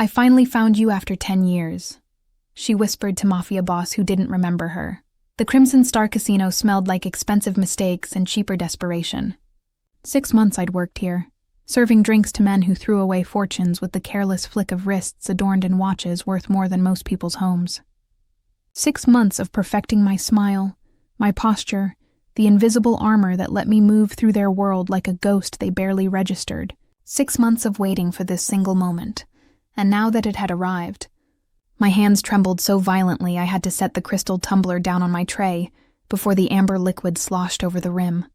I finally found you after 10 years, she whispered to Mafia boss who didn't remember her. The Crimson Star Casino smelled like expensive mistakes and cheaper desperation. 6 months I'd worked here, serving drinks to men who threw away fortunes with the careless flick of wrists adorned in watches worth more than most people's homes. 6 months of perfecting my smile, my posture, the invisible armor that let me move through their world like a ghost they barely registered. 6 months of waiting for this single moment, and now that it had arrived, my hands trembled so violently I had to set the crystal tumbler down on my tray before the amber liquid sloshed over the rim.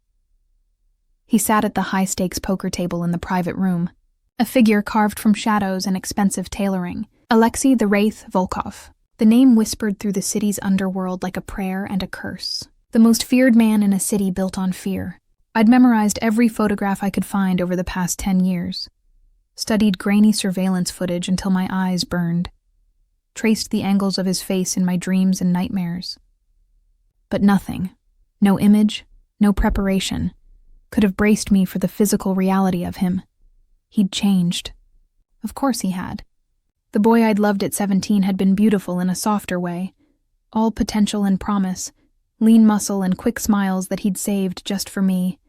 He sat at the high-stakes poker table in the private room, a figure carved from shadows and expensive tailoring. Alexei the Wraith Volkov. The name whispered through the city's underworld like a prayer and a curse. The most feared man in a city built on fear. I'd memorized every photograph I could find over the past 10 years. Studied grainy surveillance footage until my eyes burned. Traced the angles of his face in my dreams and nightmares. But nothing, no image, no preparation, could have braced me for the physical reality of him. He'd changed. Of course he had. The boy I'd loved at 17 had been beautiful in a softer way, all potential and promise, lean muscle and quick smiles that he'd saved just for me.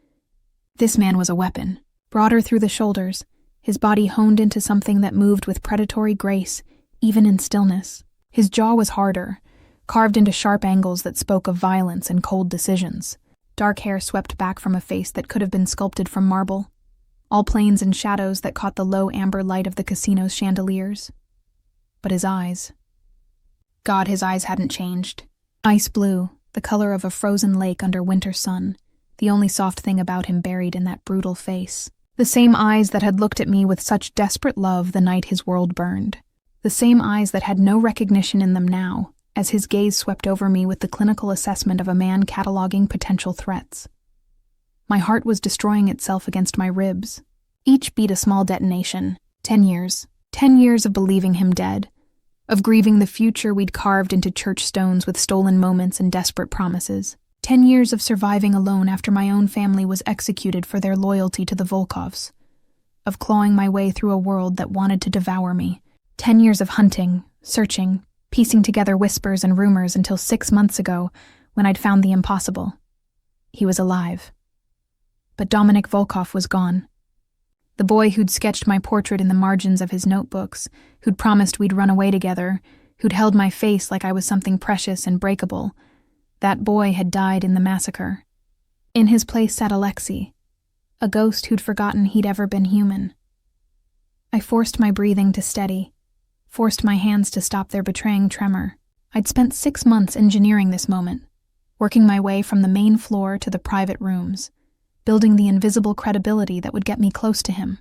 This man was a weapon, broader through the shoulders, his body honed into something that moved with predatory grace, even in stillness. His jaw was harder, carved into sharp angles that spoke of violence and cold decisions. Dark hair swept back from a face that could have been sculpted from marble, all planes and shadows that caught the low amber light of the casino's chandeliers. But his eyes. God, his eyes hadn't changed. Ice blue, the color of a frozen lake under winter sun, the only soft thing about him buried in that brutal face. The same eyes that had looked at me with such desperate love the night his world burned. The same eyes that had no recognition in them now, as his gaze swept over me with the clinical assessment of a man cataloging potential threats. My heart was destroying itself against my ribs. Each beat a small detonation. 10 years. 10 years of believing him dead. Of grieving the future we'd carved into church stones with stolen moments and desperate promises. 10 years of surviving alone after my own family was executed for their loyalty to the Volkovs. Of clawing my way through a world that wanted to devour me. 10 years of hunting, searching, piecing together whispers and rumors until 6 months ago, when I'd found the impossible. He was alive. But Dominic Volkov was gone. The boy who'd sketched my portrait in the margins of his notebooks, who'd promised we'd run away together, who'd held my face like I was something precious and breakable, that boy had died in the massacre. In his place sat Alexei, a ghost who'd forgotten he'd ever been human. I forced my breathing to steady, forced my hands to stop their betraying tremor. I'd spent 6 months engineering this moment, working my way from the main floor to the private rooms, building the invisible credibility that would get me close to him.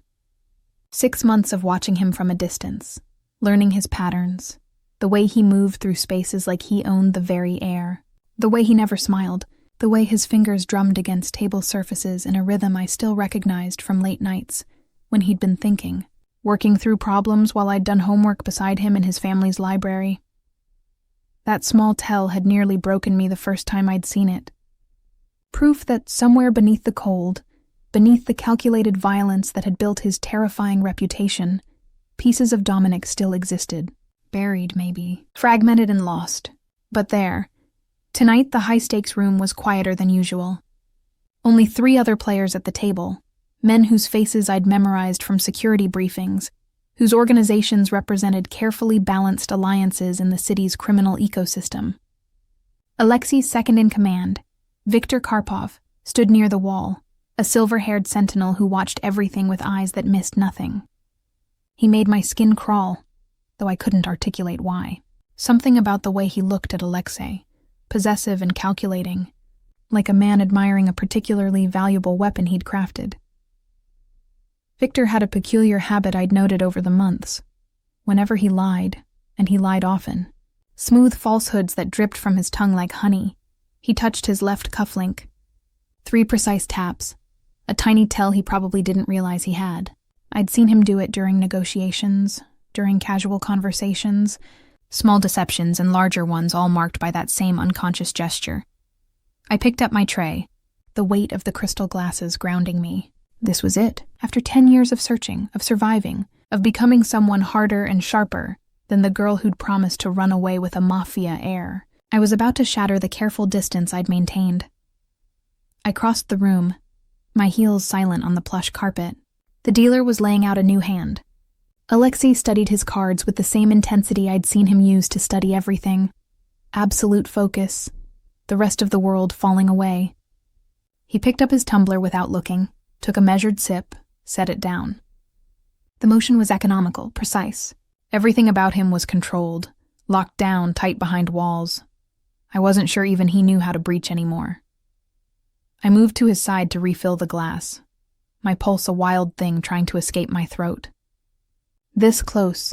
6 months of watching him from a distance, learning his patterns, the way he moved through spaces like he owned the very air, the way he never smiled, the way his fingers drummed against table surfaces in a rhythm I still recognized from late nights, when he'd been thinking, working through problems while I'd done homework beside him in his family's library. That small tell had nearly broken me the first time I'd seen it. Proof that somewhere beneath the cold, beneath the calculated violence that had built his terrifying reputation, pieces of Dominic still existed. Buried, maybe. Fragmented and lost. But there. Tonight, the high-stakes room was quieter than usual. Only 3 other players at the table, men whose faces I'd memorized from security briefings, whose organizations represented carefully balanced alliances in the city's criminal ecosystem. Alexei's second-in-command, Viktor Karpov, stood near the wall, a silver-haired sentinel who watched everything with eyes that missed nothing. He made my skin crawl, though I couldn't articulate why. Something about the way he looked at Alexei, possessive and calculating, like a man admiring a particularly valuable weapon he'd crafted. Victor had a peculiar habit I'd noted over the months. Whenever he lied, and he lied often, smooth falsehoods that dripped from his tongue like honey, he touched his left cufflink. 3 precise taps, a tiny tell he probably didn't realize he had. I'd seen him do it during negotiations, during casual conversations, small deceptions and larger ones all marked by that same unconscious gesture. I picked up my tray, the weight of the crystal glasses grounding me. This was it. After 10 years of searching, of surviving, of becoming someone harder and sharper than the girl who'd promised to run away with a Mafia heir, I was about to shatter the careful distance I'd maintained. I crossed the room, my heels silent on the plush carpet. The dealer was laying out a new hand. Alexei studied his cards with the same intensity I'd seen him use to study everything. Absolute focus, the rest of the world falling away. He picked up his tumbler without looking, took a measured sip, set it down. The motion was economical, precise. Everything about him was controlled, locked down tight behind walls. I wasn't sure even he knew how to breach anymore. I moved to his side to refill the glass, my pulse a wild thing trying to escape my throat. This close,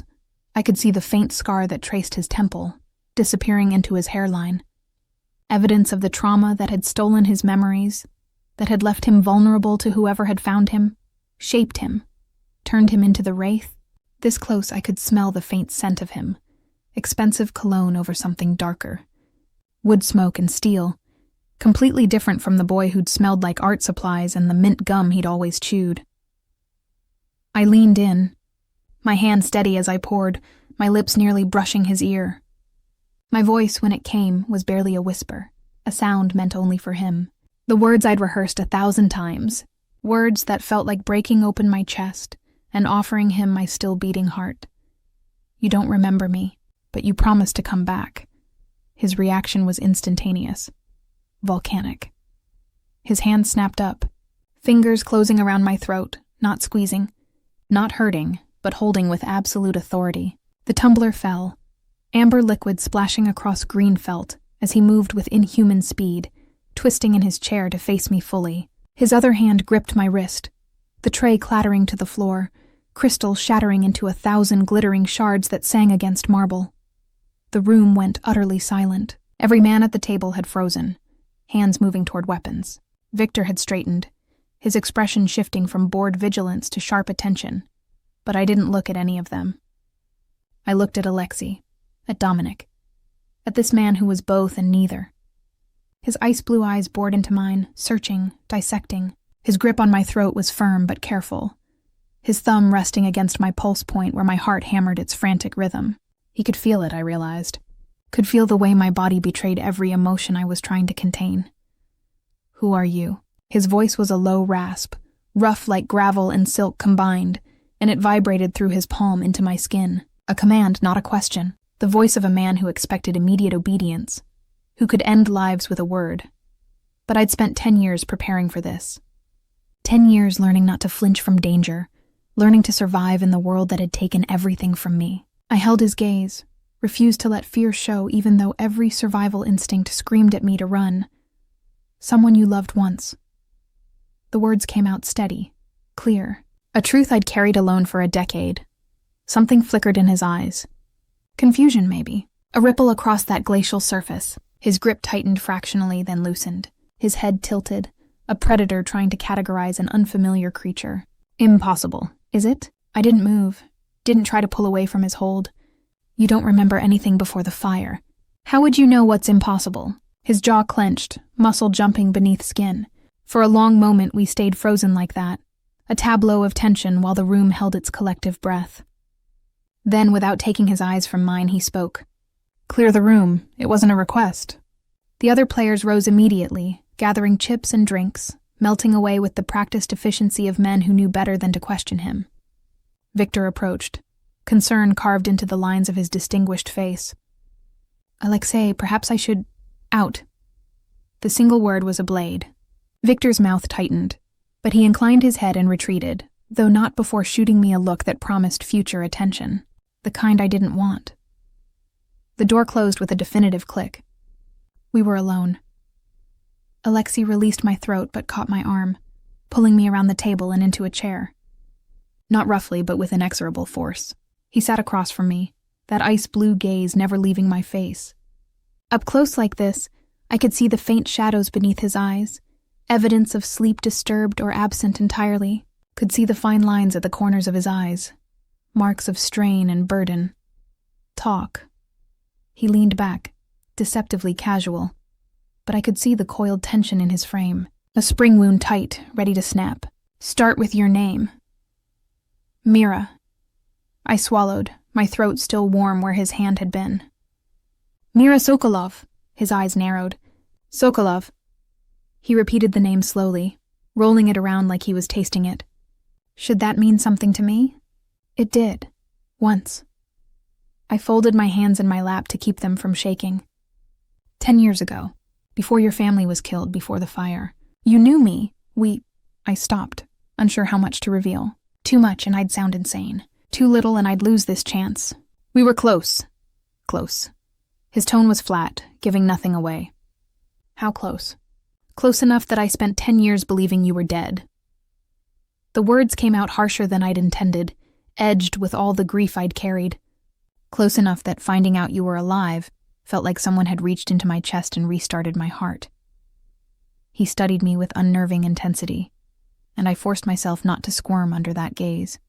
I could see the faint scar that traced his temple, disappearing into his hairline. Evidence of the trauma that had stolen his memories, that had left him vulnerable to whoever had found him, shaped him, turned him into the wraith. This close I could smell the faint scent of him, expensive cologne over something darker. Wood smoke and steel, completely different from the boy who'd smelled like art supplies and the mint gum he'd always chewed. I leaned in, my hand steady as I poured, my lips nearly brushing his ear. My voice, when it came, was barely a whisper, a sound meant only for him. The words I'd rehearsed 1,000 times, words that felt like breaking open my chest and offering him my still-beating heart. You don't remember me, but you promised to come back. His reaction was instantaneous. Volcanic. His hand snapped up, fingers closing around my throat, not squeezing, not hurting, but holding with absolute authority. The tumbler fell, amber liquid splashing across green felt as he moved with inhuman speed, twisting in his chair to face me fully. His other hand gripped my wrist, the tray clattering to the floor, crystal shattering into 1,000 glittering shards that sang against marble. The room went utterly silent. Every man at the table had frozen, hands moving toward weapons. Victor had straightened, his expression shifting from bored vigilance to sharp attention, but I didn't look at any of them. I looked at Alexei, at Dominic, at this man who was both and neither. His ice-blue eyes bored into mine, searching, dissecting. His grip on my throat was firm but careful, his thumb resting against my pulse point where my heart hammered its frantic rhythm. He could feel it, I realized. Could feel the way my body betrayed every emotion I was trying to contain. Who are you? His voice was a low rasp, rough like gravel and silk combined, and it vibrated through his palm into my skin. A command, not a question. The voice of a man who expected immediate obedience, who could end lives with a word. But I'd spent 10 years preparing for this. 10 years learning not to flinch from danger, learning to survive in the world that had taken everything from me. I held his gaze, refused to let fear show even though every survival instinct screamed at me to run. Someone you loved once. The words came out steady, clear. A truth I'd carried alone for a decade. Something flickered in his eyes. Confusion, maybe. A ripple across that glacial surface. His grip tightened fractionally, then loosened. His head tilted, a predator trying to categorize an unfamiliar creature. Impossible, is it? I didn't move, didn't try to pull away from his hold. You don't remember anything before the fire. How would you know what's impossible? His jaw clenched, muscle jumping beneath skin. For a long moment we stayed frozen like that, a tableau of tension while the room held its collective breath. Then, without taking his eyes from mine, he spoke. Clear the room. It wasn't a request. The other players rose immediately, gathering chips and drinks, melting away with the practiced efficiency of men who knew better than to question him. Victor approached, concern carved into the lines of his distinguished face. Alexei, perhaps I should... Out. The single word was a blade. Victor's mouth tightened, but he inclined his head and retreated, though not before shooting me a look that promised future attention, the kind I didn't want. The door closed with a definitive click. We were alone. Alexei released my throat but caught my arm, pulling me around the table and into a chair. Not roughly, but with inexorable force. He sat across from me, that ice-blue gaze never leaving my face. Up close like this, I could see the faint shadows beneath his eyes, evidence of sleep disturbed or absent entirely, could see the fine lines at the corners of his eyes, marks of strain and burden. Talk. He leaned back, deceptively casual, but I could see the coiled tension in his frame, a spring wound tight, ready to snap. Start with your name, Mira. I swallowed, my throat still warm where his hand had been. Mira Sokolov. His eyes narrowed. Sokolov. He repeated the name slowly, rolling it around like he was tasting it. Should that mean something to me? It did. Once. I folded my hands in my lap to keep them from shaking. 10 years ago, before your family was killed before the fire, you knew me. I stopped, unsure how much to reveal. Too much and I'd sound insane. Too little and I'd lose this chance. We were close. Close. His tone was flat, giving nothing away. How close? Close enough that I spent 10 years believing you were dead. The words came out harsher than I'd intended, edged with all the grief I'd carried. Close enough that finding out you were alive felt like someone had reached into my chest and restarted my heart. He studied me with unnerving intensity, and I forced myself not to squirm under that gaze.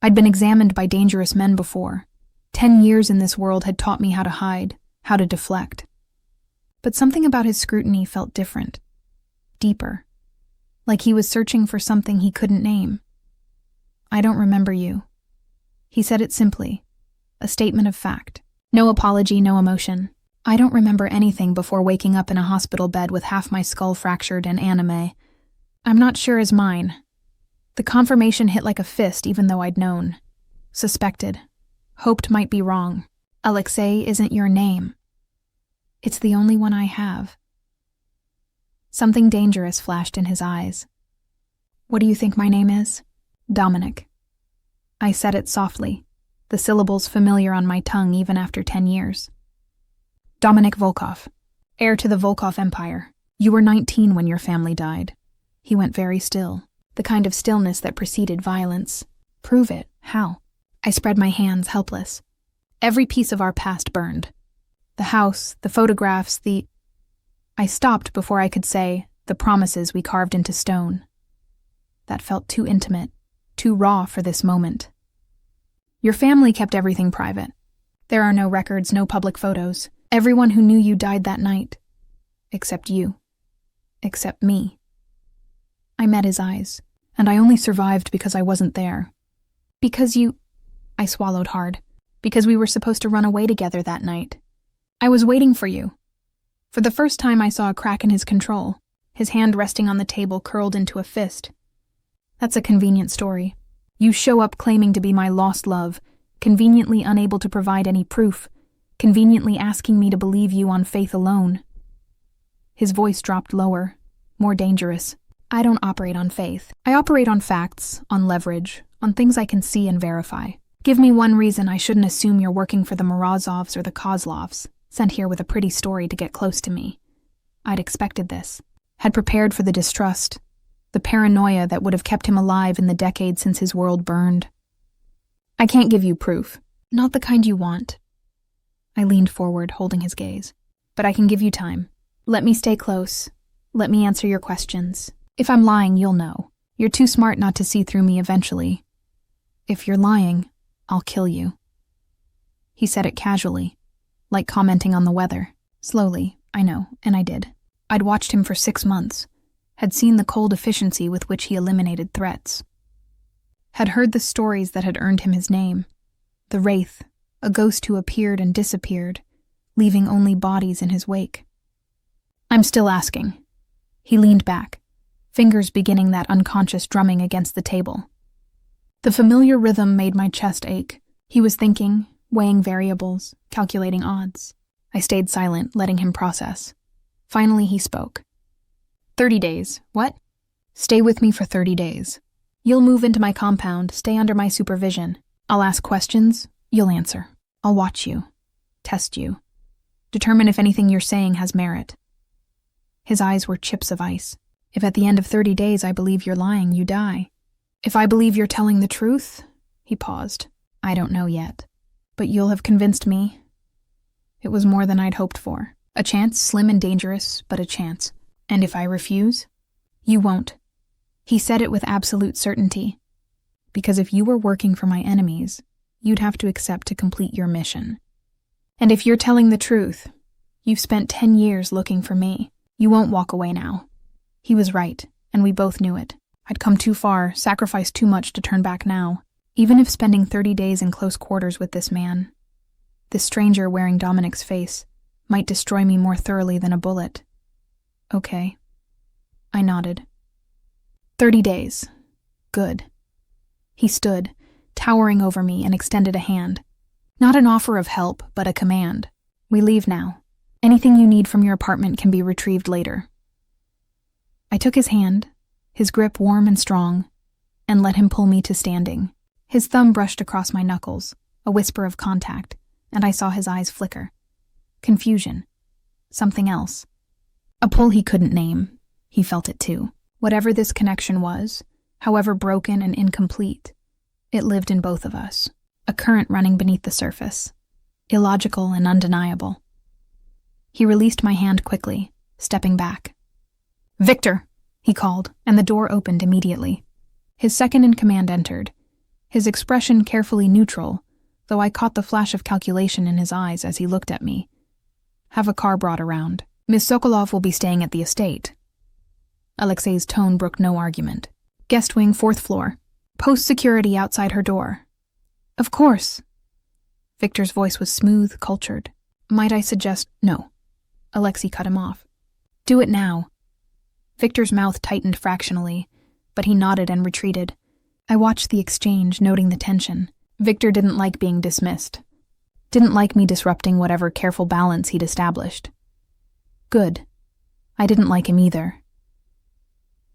I'd been examined by dangerous men before. 10 years in this world had taught me how to hide, how to deflect. But something about his scrutiny felt different, deeper, like he was searching for something he couldn't name. I don't remember you. He said it simply, a statement of fact. No apology, no emotion. I don't remember anything before waking up in a hospital bed with half my skull fractured and anime. I'm not sure is mine. The confirmation hit like a fist even though I'd known. Suspected. Hoped might be wrong. Alexei isn't your name. It's the only one I have. Something dangerous flashed in his eyes. What do you think my name is? Dominic. I said it softly, the syllables familiar on my tongue even after 10 years. Dominic Volkov, heir to the Volkov Empire. You were 19 when your family died. He went very still, the kind of stillness that preceded violence. Prove it. How? I spread my hands, helpless. Every piece of our past burned. The house, the photographs, I stopped before I could say, the promises we carved into stone. That felt too intimate, too raw for this moment. Your family kept everything private. There are no records, no public photos. Everyone who knew you died that night. Except you. Except me. I met his eyes, and I only survived because I wasn't there. Because you... I swallowed hard. Because we were supposed to run away together that night. I was waiting for you. For the first time I saw a crack in his control, his hand resting on the table curled into a fist. That's a convenient story. You show up claiming to be my lost love, conveniently unable to provide any proof, conveniently asking me to believe you on faith alone. His voice dropped lower, more dangerous. I don't operate on faith. I operate on facts, on leverage, on things I can see and verify. Give me one reason I shouldn't assume you're working for the Morozovs or the Kozlovs, sent here with a pretty story to get close to me. I'd expected this, had prepared for the distrust, the paranoia that would have kept him alive in the decade since his world burned. I can't give you proof, not the kind you want. I leaned forward, holding his gaze. But I can give you time. Let me stay close. Let me answer your questions. If I'm lying, you'll know. You're too smart not to see through me eventually. If you're lying, I'll kill you. He said it casually, like commenting on the weather. Slowly, I know, and I did. I'd watched him for 6 months, had seen the cold efficiency with which he eliminated threats, had heard the stories that had earned him his name. The Wraith, a ghost who appeared and disappeared, leaving only bodies in his wake. I'm still asking. He leaned back, fingers beginning that unconscious drumming against the table. The familiar rhythm made my chest ache. He was thinking, weighing variables, calculating odds. I stayed silent, letting him process. Finally, he spoke. 30 days. What? Stay with me for 30 days. You'll move into my compound, stay under my supervision. I'll ask questions, you'll answer. I'll watch you, test you, determine if anything you're saying has merit. His eyes were chips of ice. If at the end of 30 days I believe you're lying, you die. If I believe you're telling the truth, he paused. I don't know yet, but you'll have convinced me. It was more than I'd hoped for. A chance, slim and dangerous, but a chance. And if I refuse? You won't. He said it with absolute certainty. Because if you were working for my enemies, you'd have to accept to complete your mission. And if you're telling the truth, you've spent 10 years looking for me. You won't walk away now. He was right, and we both knew it. I'd come too far, sacrificed too much to turn back now. Even if spending 30 days in close quarters with this man, this stranger wearing Dominic's face, might destroy me more thoroughly than a bullet. Okay. I nodded. 30 days. Good. He stood, towering over me, and extended a hand. Not an offer of help, but a command. We leave now. Anything you need from your apartment can be retrieved later. I took his hand, his grip warm and strong, and let him pull me to standing. His thumb brushed across my knuckles, a whisper of contact, and I saw his eyes flicker. Confusion. Something else. A pull he couldn't name. He felt it too. Whatever this connection was, however broken and incomplete, it lived in both of us. A current running beneath the surface. Illogical and undeniable. He released my hand quickly, stepping back. "Victor!" he called, and the door opened immediately. His second-in-command entered, his expression carefully neutral, though I caught the flash of calculation in his eyes as he looked at me. "Have a car brought around. Miss Sokolov will be staying at the estate." Alexei's tone brooked no argument. "Guest wing, 4th floor. Post security outside her door." "Of course." Victor's voice was smooth, cultured. "Might I suggest—" "No." Alexei cut him off. "Do it now." Victor's mouth tightened fractionally, but he nodded and retreated. I watched the exchange, noting the tension. Victor didn't like being dismissed. Didn't like me disrupting whatever careful balance he'd established. Good. I didn't like him either.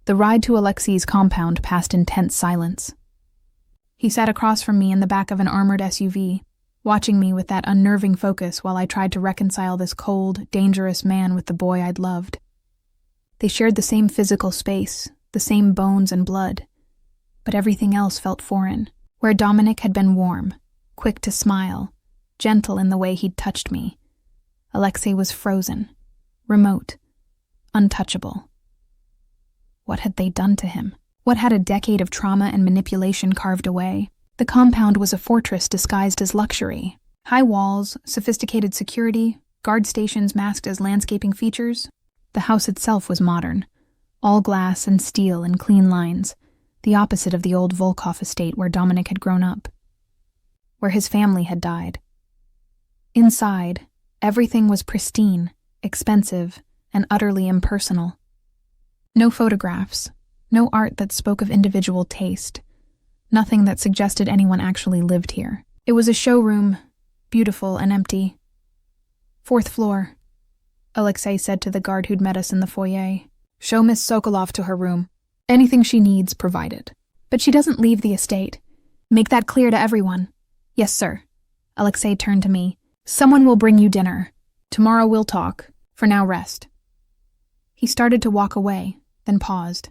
The ride to Alexei's compound passed in tense silence. He sat across from me in the back of an armored SUV, watching me with that unnerving focus while I tried to reconcile this cold, dangerous man with the boy I'd loved. They shared the same physical space, the same bones and blood, but everything else felt foreign. Where Dominic had been warm, quick to smile, gentle in the way he'd touched me, Alexei was frozen, remote, untouchable. What had they done to him? What had a decade of trauma and manipulation carved away? The compound was a fortress disguised as luxury. High walls, sophisticated security, guard stations masked as landscaping features. The house itself was modern, all glass and steel in clean lines, the opposite of the old Volkov estate where Dominic had grown up, where his family had died. Inside, everything was pristine, expensive, and utterly impersonal. No photographs, no art that spoke of individual taste, nothing that suggested anyone actually lived here. It was a showroom, beautiful and empty. 4th floor, Alexei said to the guard who'd met us in the foyer. "Show Miss Sokolov to her room. Anything she needs, provided. But she doesn't leave the estate. Make that clear to everyone." "Yes, sir." Alexei turned to me. "Someone will bring you dinner. Tomorrow we'll talk. For now, rest." He started to walk away, then paused,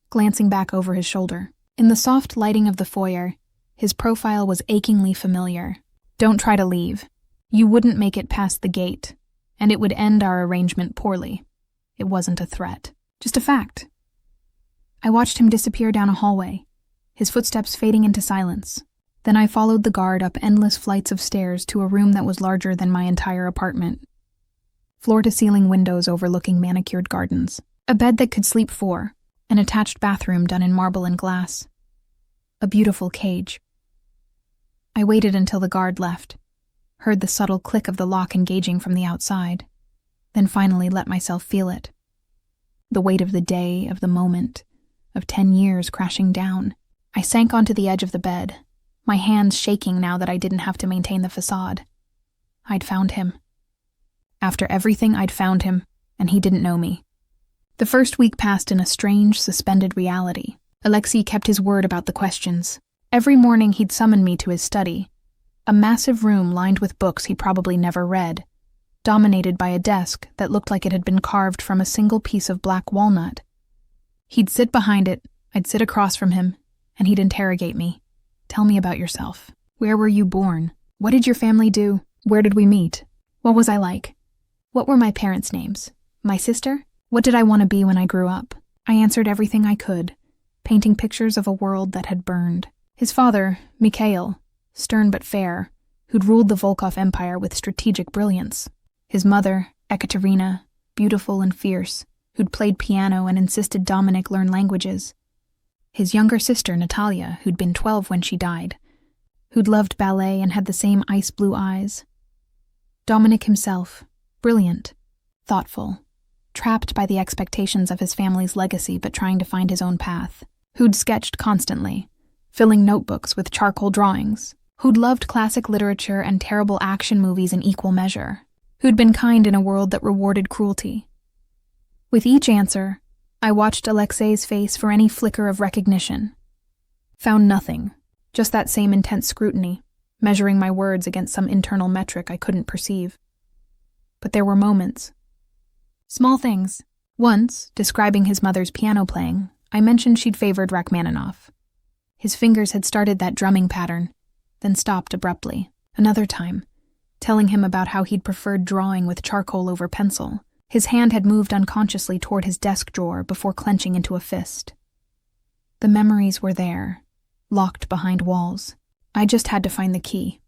glancing back over his shoulder. In the soft lighting of the foyer, his profile was achingly familiar. "Don't try to leave. You wouldn't make it past the gate, and it would end our arrangement poorly. It wasn't a threat, just a fact." I watched him disappear down a hallway, his footsteps fading into silence. Then I followed the guard up endless flights of stairs to a room that was larger than my entire apartment. Floor-to-ceiling windows overlooking manicured gardens. A bed that could sleep 4, an attached bathroom done in marble and glass. A beautiful cage. I waited until the guard left, heard the subtle click of the lock engaging from the outside, then finally let myself feel it. The weight of the day, of the moment, of 10 years crashing down. I sank onto the edge of the bed, my hands shaking now that I didn't have to maintain the facade. I'd found him. After everything, I'd found him, and he didn't know me. The first week passed in a strange, suspended reality. Alexei kept his word about the questions. Every morning he'd summon me to his study, a massive room lined with books he'd probably never read, dominated by a desk that looked like it had been carved from a single piece of black walnut. He'd sit behind it, I'd sit across from him, and he'd interrogate me. "Tell me about yourself. Where were you born? What did your family do? Where did we meet? What was I like? What were my parents' names? My sister? What did I want to be when I grew up?" I answered everything I could, painting pictures of a world that had burned. His father, Mikhail, stern but fair, who'd ruled the Volkov Empire with strategic brilliance. His mother, Ekaterina, beautiful and fierce, who'd played piano and insisted Dominic learn languages. His younger sister, Natalia, who'd been 12 when she died, who'd loved ballet and had the same ice blue eyes. Dominic himself, brilliant, thoughtful, trapped by the expectations of his family's legacy but trying to find his own path, who'd sketched constantly, filling notebooks with charcoal drawings, who'd loved classic literature and terrible action movies in equal measure, who'd been kind in a world that rewarded cruelty. With each answer, I watched Alexei's face for any flicker of recognition. Found nothing, just that same intense scrutiny, measuring my words against some internal metric I couldn't perceive. But there were moments. Small things. Once, describing his mother's piano playing, I mentioned she'd favored Rachmaninoff. His fingers had started that drumming pattern, then stopped abruptly. Another time, telling him about how he'd preferred drawing with charcoal over pencil. His hand had moved unconsciously toward his desk drawer before clenching into a fist. The memories were there, locked behind walls. I just had to find the key.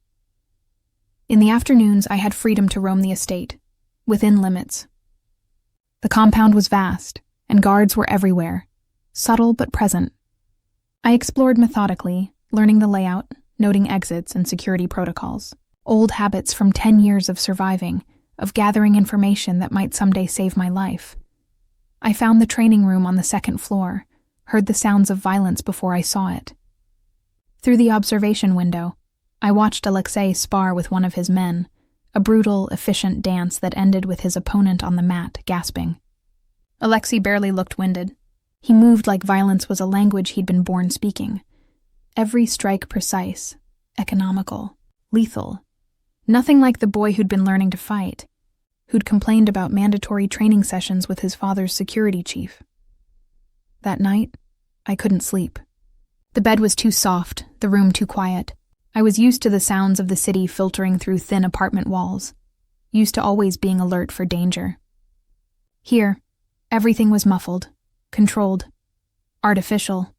In the afternoons, I had freedom to roam the estate, within limits. The compound was vast, and guards were everywhere, subtle but present. I explored methodically, learning the layout, noting exits and security protocols. Old habits from 10 years of surviving, of gathering information that might someday save my life. I found the training room on the second floor, heard the sounds of violence before I saw it. Through the observation window, I watched Alexei spar with one of his men, a brutal, efficient dance that ended with his opponent on the mat, gasping. Alexei barely looked winded. He moved like violence was a language he'd been born speaking. Every strike precise, economical, lethal. Nothing like the boy who'd been learning to fight, who'd complained about mandatory training sessions with his father's security chief. That night, I couldn't sleep. The bed was too soft, the room too quiet. I was used to the sounds of the city filtering through thin apartment walls, used to always being alert for danger. Here, everything was muffled, controlled, artificial.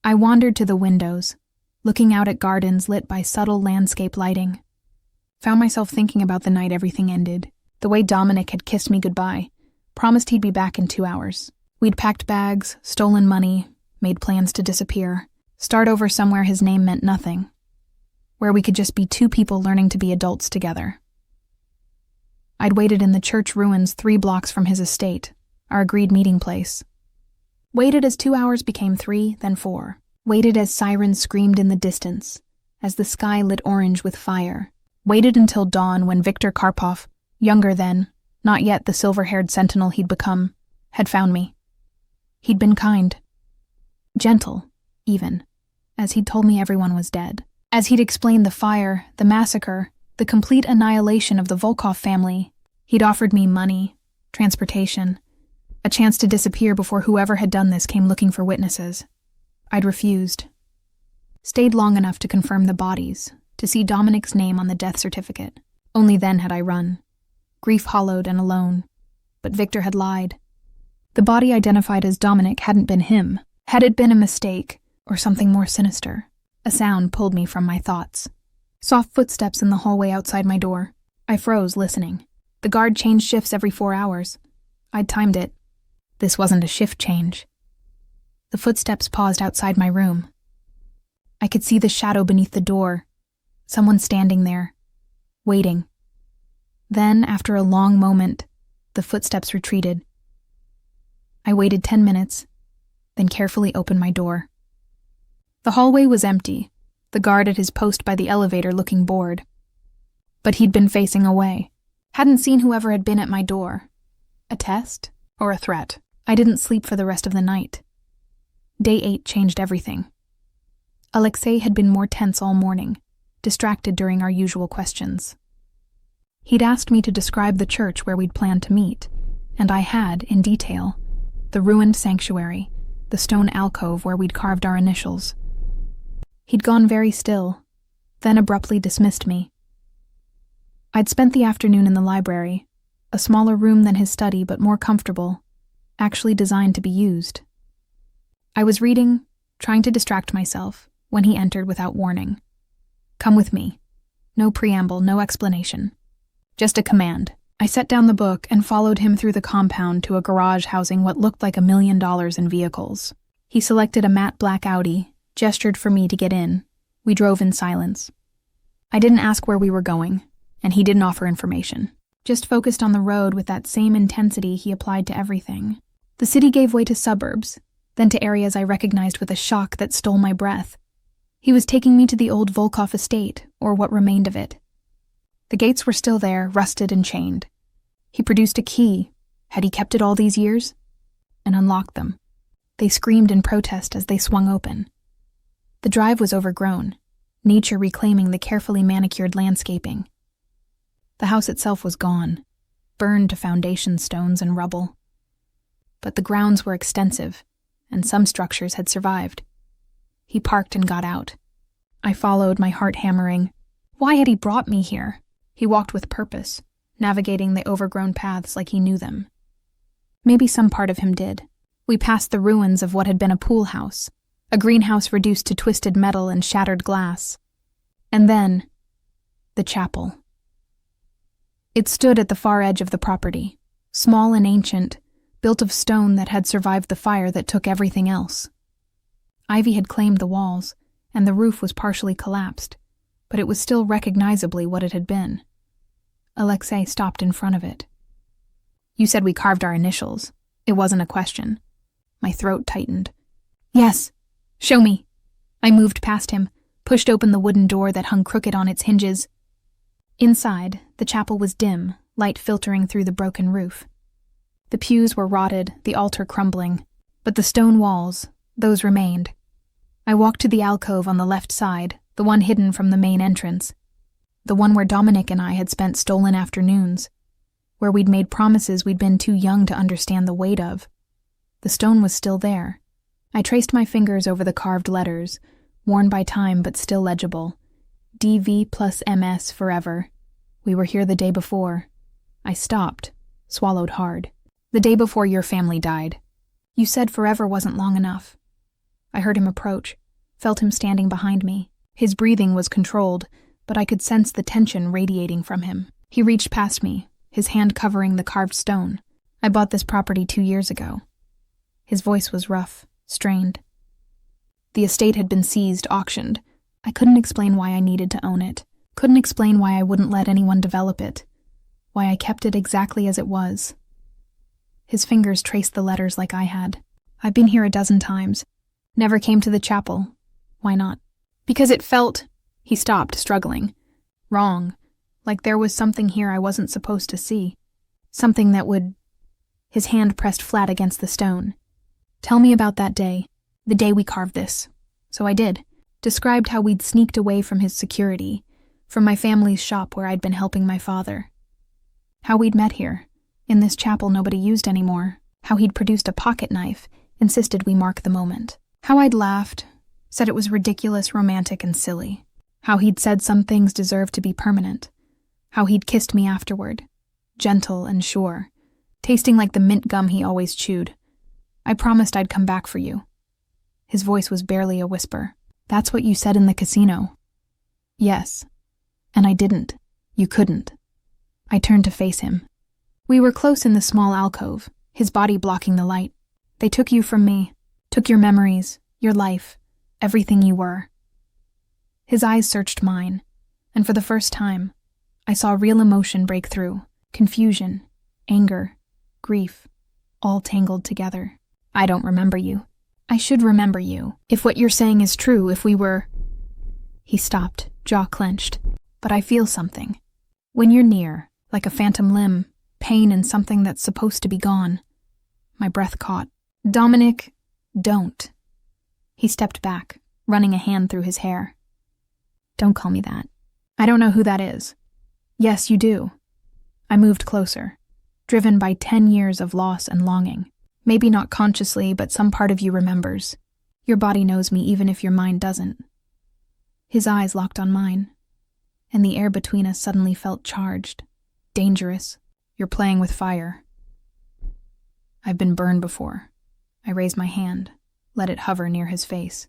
I wandered to the windows, looking out at gardens lit by subtle landscape lighting. Found myself thinking about the night everything ended, the way Dominic had kissed me goodbye, promised he'd be back in 2 hours. We'd packed bags, stolen money, made plans to disappear, start over somewhere his name meant nothing, where we could just be 2 people learning to be adults together. I'd waited in the church ruins 3 blocks from his estate, our agreed meeting place. Waited as 2 hours became 3, then 4. Waited as sirens screamed in the distance, as the sky lit orange with fire. Waited until dawn when Viktor Karpov, younger then, not yet the silver-haired sentinel he'd become, had found me. He'd been kind. Gentle, even, as he'd told me everyone was dead. As he'd explained the fire, the massacre, the complete annihilation of the Volkov family. He'd offered me money, transportation, a chance to disappear before whoever had done this came looking for witnesses. I'd refused. Stayed long enough to confirm the bodies, to see Dominic's name on the death certificate. Only then had I run, grief-hollowed and alone. But Victor had lied. The body identified as Dominic hadn't been him. Had it been a mistake, or something more sinister? A sound pulled me from my thoughts. Soft footsteps in the hallway outside my door. I froze, listening. The guard changed shifts every 4 hours. I'd timed it. This wasn't a shift change. The footsteps paused outside my room. I could see the shadow beneath the door. Someone standing there, waiting. Then, after a long moment, the footsteps retreated. I waited 10 minutes, then carefully opened my door. The hallway was empty, the guard at his post by the elevator looking bored. But he'd been facing away. Hadn't seen whoever had been at my door. A test or a threat? I didn't sleep for the rest of the night. Day 8 changed everything. Alexei had been more tense all morning, distracted during our usual questions. He'd asked me to describe the church where we'd planned to meet, and I had, in detail, the ruined sanctuary, the stone alcove where we'd carved our initials. He'd gone very still, then abruptly dismissed me. I'd spent the afternoon in the library, a smaller room than his study but more comfortable, actually designed to be used. I was reading, trying to distract myself, when he entered without warning. Come with me. No preamble, no explanation. Just a command. I set down the book and followed him through the compound to a garage housing what looked like $1 million in vehicles. He selected a matte black Audi, gestured for me to get in. We drove in silence. I didn't ask where we were going, and he didn't offer information. Just focused on the road with that same intensity he applied to everything. The city gave way to suburbs, then to areas I recognized with a shock that stole my breath. He was taking me to the old Volkov estate, or what remained of it. The gates were still there, rusted and chained. He produced a key. Had he kept it all these years? And unlocked them. They screamed in protest as they swung open. The drive was overgrown, nature reclaiming the carefully manicured landscaping. The house itself was gone, burned to foundation stones and rubble. But the grounds were extensive, and some structures had survived. He parked and got out. I followed, my heart hammering. Why had he brought me here? He walked with purpose, navigating the overgrown paths like he knew them. Maybe some part of him did. We passed the ruins of what had been a pool house, a greenhouse reduced to twisted metal and shattered glass. And then, the chapel. It stood at the far edge of the property, small and ancient, built of stone that had survived the fire that took everything else. Ivy had claimed the walls, and the roof was partially collapsed, but it was still recognizably what it had been. Alexei stopped in front of it. You said we carved our initials. It wasn't a question. My throat tightened. Yes, show me. I moved past him, pushed open the wooden door that hung crooked on its hinges. Inside, the chapel was dim, light filtering through the broken roof. The pews were rotted, the altar crumbling, but the stone walls, those remained. I walked to the alcove on the left side, the one hidden from the main entrance, the one where Dominic and I had spent stolen afternoons, where we'd made promises we'd been too young to understand the weight of. The stone was still there. I traced my fingers over the carved letters, worn by time but still legible. DV plus MS forever. We were here the day before. I stopped, swallowed hard. The day before your family died. You said forever wasn't long enough. I heard him approach, felt him standing behind me. His breathing was controlled, but I could sense the tension radiating from him. He reached past me, his hand covering the carved stone. I bought this property 2 years ago. His voice was rough, strained. The estate had been seized, auctioned. I couldn't explain why I needed to own it. Couldn't explain why I wouldn't let anyone develop it. Why I kept it exactly as it was. His fingers traced the letters like I had. I've been here 12 times. Never came to the chapel. Why not? Because it felt... He stopped, struggling. Wrong. Like there was something here I wasn't supposed to see. Something that would... His hand pressed flat against the stone. Tell me about that day. The day we carved this. So I did. Described how we'd sneaked away from his security, from my family's shop where I'd been helping my father. How we'd met here, in this chapel nobody used anymore. How he'd produced a pocket knife, insisted we mark the moment. How I'd laughed, said it was ridiculous, romantic, and silly. How he'd said some things deserved to be permanent. How he'd kissed me afterward, gentle and sure, tasting like the mint gum he always chewed. I promised I'd come back for you. His voice was barely a whisper. That's what you said in the casino. Yes. And I didn't. You couldn't. I turned to face him. We were close in the small alcove, his body blocking the light. They took you from me, took your memories, your life, everything you were. His eyes searched mine, and for the first time, I saw real emotion break through. Confusion, anger, grief, all tangled together. I don't remember you. I should remember you. If what you're saying is true, if we were... He stopped, jaw clenched. But I feel something. When you're near, like a phantom limb, pain in something that's supposed to be gone. My breath caught. Dominic, don't. He stepped back, running a hand through his hair. Don't call me that. I don't know who that is. Yes, you do. I moved closer, driven by 10 years of loss and longing. Maybe not consciously, but some part of you remembers. Your body knows me even if your mind doesn't. His eyes locked on mine, and the air between us suddenly felt charged, dangerous. You're playing with fire. I've been burned before. I raised my hand, let it hover near his face.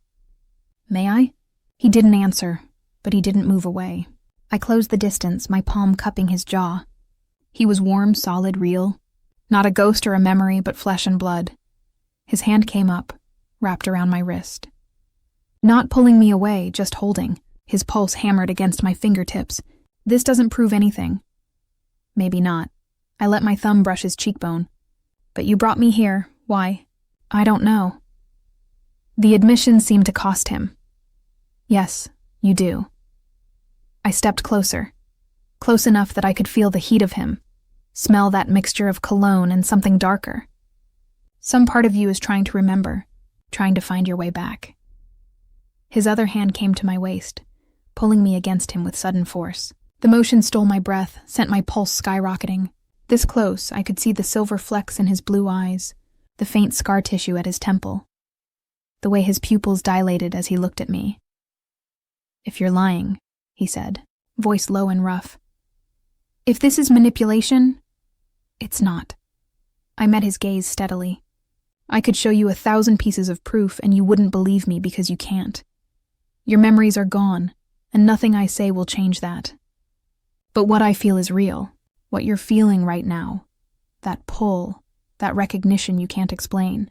May I? He didn't answer, but he didn't move away. I closed the distance, my palm cupping his jaw. He was warm, solid, real. Not a ghost or a memory, but flesh and blood. His hand came up, wrapped around my wrist. Not pulling me away, just holding, his pulse hammered against my fingertips. This doesn't prove anything. Maybe not. I let my thumb brush his cheekbone. But you brought me here. Why? I don't know. The admission seemed to cost him. Yes, you do. I stepped closer, close enough that I could feel the heat of him, smell that mixture of cologne and something darker. Some part of you is trying to remember, trying to find your way back. His other hand came to my waist, pulling me against him with sudden force. The motion stole my breath, sent my pulse skyrocketing. This close, I could see the silver flecks in his blue eyes, the faint scar tissue at his temple, the way his pupils dilated as he looked at me. If you're lying, he said, voice low and rough. If this is manipulation, it's not. I met his gaze steadily. I could show you 1,000 pieces of proof and you wouldn't believe me because you can't. Your memories are gone, and nothing I say will change that. But what I feel is real, what you're feeling right now, that pull, that recognition you can't explain.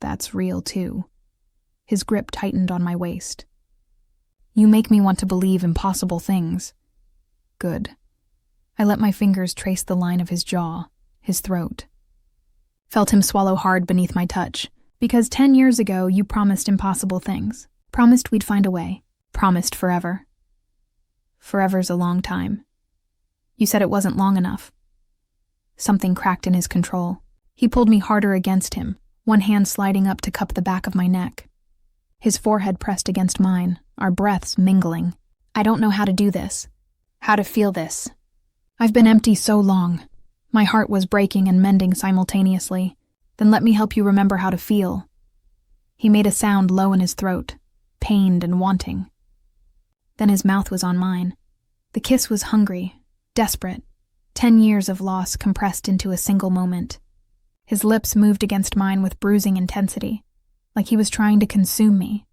That's real too. His grip tightened on my waist. You make me want to believe impossible things. Good. I let my fingers trace the line of his jaw, his throat. Felt him swallow hard beneath my touch, because 10 years ago you promised impossible things. Promised we'd find a way. Promised forever. Forever's a long time. You said it wasn't long enough. Something cracked in his control. He pulled me harder against him, one hand sliding up to cup the back of my neck. His forehead pressed against mine, our breaths mingling. I don't know how to do this. How to feel this. I've been empty so long. My heart was breaking and mending simultaneously. Then let me help you remember how to feel. He made a sound low in his throat, pained and wanting. Then his mouth was on mine. The kiss was hungry, desperate. 10 years of loss compressed into a single moment. His lips moved against mine with bruising intensity, like he was trying to consume me,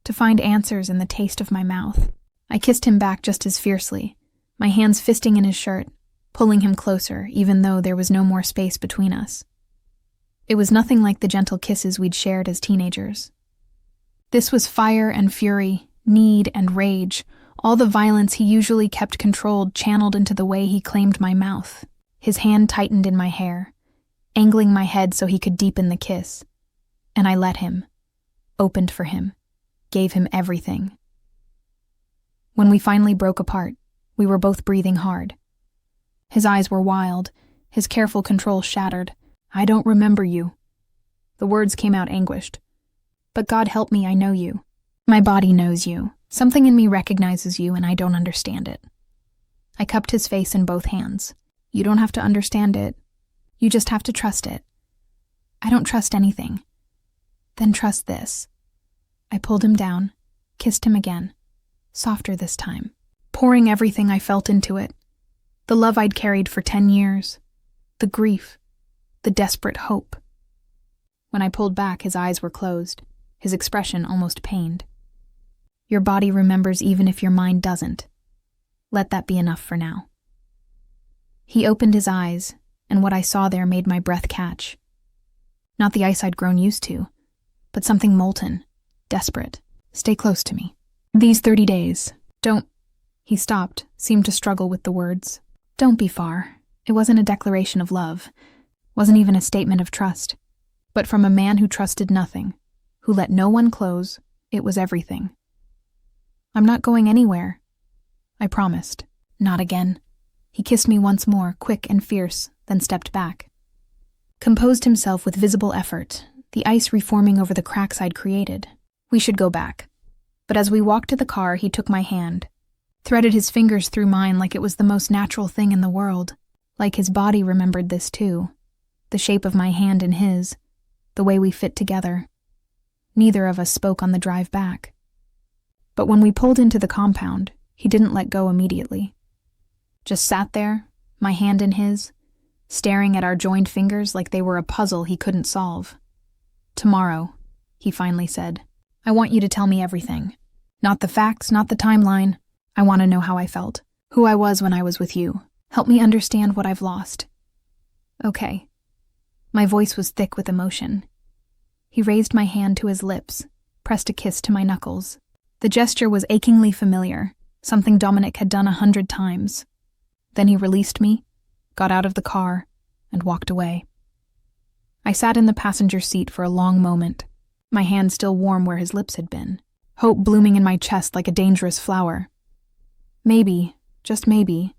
to find answers in the taste of my mouth. I kissed him back just as fiercely, my hands fisting in his shirt, pulling him closer even though there was no more space between us. It was nothing like the gentle kisses we'd shared as teenagers. This was fire and fury, need and rage, all the violence he usually kept controlled channeled into the way he claimed my mouth. His hand tightened in my hair, angling my head so he could deepen the kiss. And I let him, opened for him, gave him everything. When we finally broke apart, we were both breathing hard. His eyes were wild, his careful control shattered. I don't remember you. The words came out anguished. But God help me, I know you. My body knows you. Something in me recognizes you and I don't understand it. I cupped his face in both hands. You don't have to understand it. You just have to trust it. I don't trust anything. Then trust this. I pulled him down, kissed him again, softer this time, pouring everything I felt into it. The love I'd carried for 10 years. The grief. The desperate hope. When I pulled back, his eyes were closed, his expression almost pained. Your body remembers even if your mind doesn't. Let that be enough for now. He opened his eyes, and what I saw there made my breath catch. Not the ice I'd grown used to, but something molten, desperate. Stay close to me. These 30 days. Don't... He stopped, seemed to struggle with the words. Don't be far. It wasn't a declaration of love. Wasn't even a statement of trust. But from a man who trusted nothing, who let no one close, it was everything. I'm not going anywhere. I promised. Not again. He kissed me once more, quick and fierce, then stepped back. Composed himself with visible effort, the ice reforming over the cracks I'd created. We should go back. But as we walked to the car, he took my hand, threaded his fingers through mine like it was the most natural thing in the world. Like his body remembered this too. The shape of my hand in his, the way we fit together. Neither of us spoke on the drive back. But when we pulled into the compound, he didn't let go immediately. Just sat there, my hand in his, staring at our joined fingers like they were a puzzle he couldn't solve. Tomorrow, he finally said, I want you to tell me everything. Not the facts, not the timeline. I want to know how I felt, who I was when I was with you. Help me understand what I've lost. Okay. My voice was thick with emotion. He raised my hand to his lips, pressed a kiss to my knuckles. The gesture was achingly familiar, something Dominic had done 100 times. Then he released me, got out of the car, and walked away. I sat in the passenger seat for a long moment, my hand still warm where his lips had been, hope blooming in my chest like a dangerous flower. Maybe, just maybe,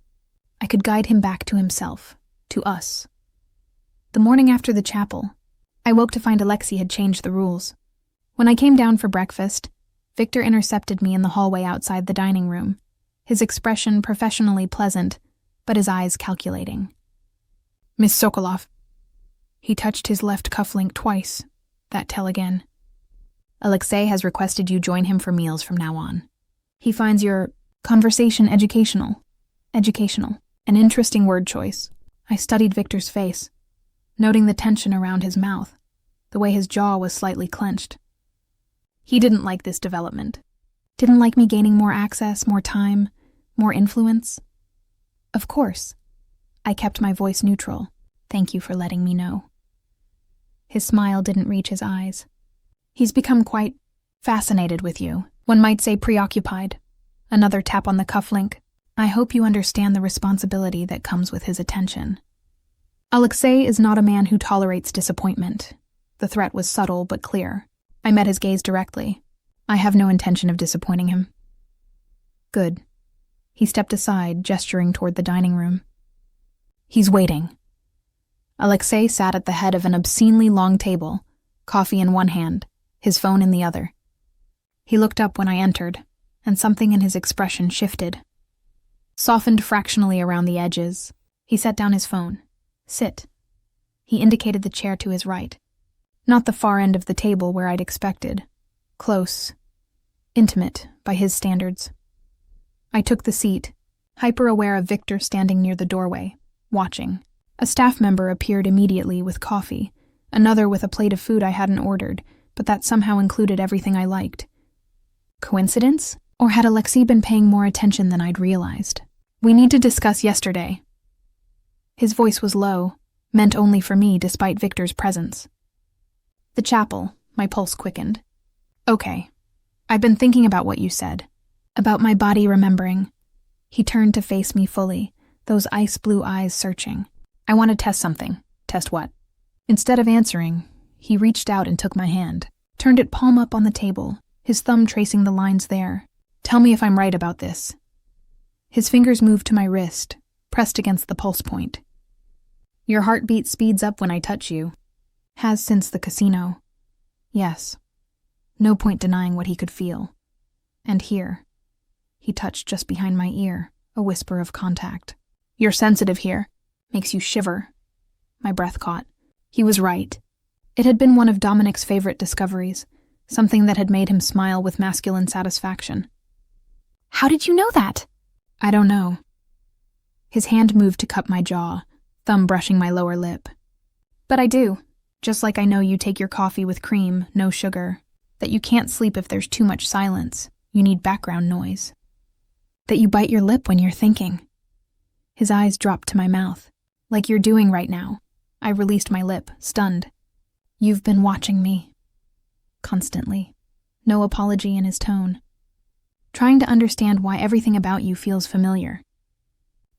I could guide him back to himself, to us. The morning after the chapel, I woke to find Alexei had changed the rules. When I came down for breakfast, Victor intercepted me in the hallway outside the dining room, his expression professionally pleasant, but his eyes calculating. "Miss Sokolov." He touched his left cufflink twice, that tell again. "Alexei has requested you join him for meals from now on. He finds your conversation educational. Educational. An interesting word choice." I studied Victor's face, noting the tension around his mouth, the way his jaw was slightly clenched. He didn't like this development. Didn't like me gaining more access, more time, more influence. Of course. I kept my voice neutral. "Thank you for letting me know." His smile didn't reach his eyes. "He's become quite fascinated with you. One might say preoccupied." Another tap on the cufflink. "I hope you understand the responsibility that comes with his attention." Alexei is not a man who tolerates disappointment. The threat was subtle but clear. I met his gaze directly. "I have no intention of disappointing him." "Good." He stepped aside, gesturing toward the dining room. "He's waiting." Alexei sat at the head of an obscenely long table, coffee in one hand, his phone in the other. He looked up when I entered, and something in his expression shifted. Softened fractionally around the edges. He set down his phone. "Sit." He indicated the chair to his right. Not the far end of the table where I'd expected. Close. Intimate, by his standards. I took the seat, hyper-aware of Victor standing near the doorway, watching. A staff member appeared immediately with coffee, another with a plate of food I hadn't ordered, but that somehow included everything I liked. Coincidence? Or had Alexei been paying more attention than I'd realized? "We need to discuss yesterday." His voice was low, meant only for me despite Victor's presence. "The chapel," my pulse quickened. "Okay. I've been thinking about what you said. About my body remembering." He turned to face me fully, those ice-blue eyes searching. "I want to test something." "Test what?" Instead of answering, he reached out and took my hand, turned it palm up on the table, his thumb tracing the lines there. "Tell me if I'm right about this." His fingers moved to my wrist, pressed against the pulse point. "Your heartbeat speeds up when I touch you." "Has since the casino." "Yes." No point denying what he could feel. "And here." He touched just behind my ear, a whisper of contact. "You're sensitive here. Makes you shiver." My breath caught. He was right. It had been one of Dominic's favorite discoveries, something that had made him smile with masculine satisfaction. "How did you know that?" "I don't know." His hand moved to cup my jaw, thumb brushing my lower lip. "But I do. Just like I know you take your coffee with cream, no sugar. That you can't sleep if there's too much silence. You need background noise. That you bite your lip when you're thinking." His eyes dropped to my mouth. "Like you're doing right now." I released my lip, stunned. "You've been watching me." Constantly. No apology in his tone. "Trying to understand why everything about you feels familiar.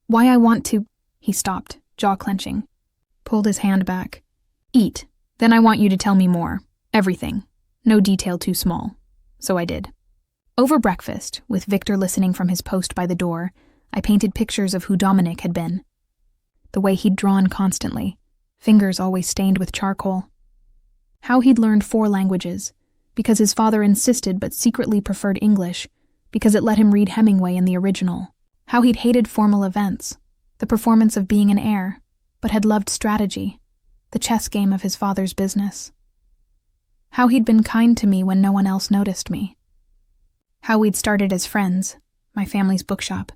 Why I want to—" He stopped, jaw clenching. Pulled his hand back. "Eat. Then I want you to tell me more. Everything. No detail too small." So I did. Over breakfast, with Victor listening from his post by the door, I painted pictures of who Dominic had been. The way he'd drawn constantly, fingers always stained with charcoal. How he'd learned 4 languages, because his father insisted but secretly preferred English, because it let him read Hemingway in the original. How he'd hated formal events, the performance of being an heir, but had loved strategy, the chess game of his father's business. How he'd been kind to me when no one else noticed me. How we'd started as friends, my family's bookshop,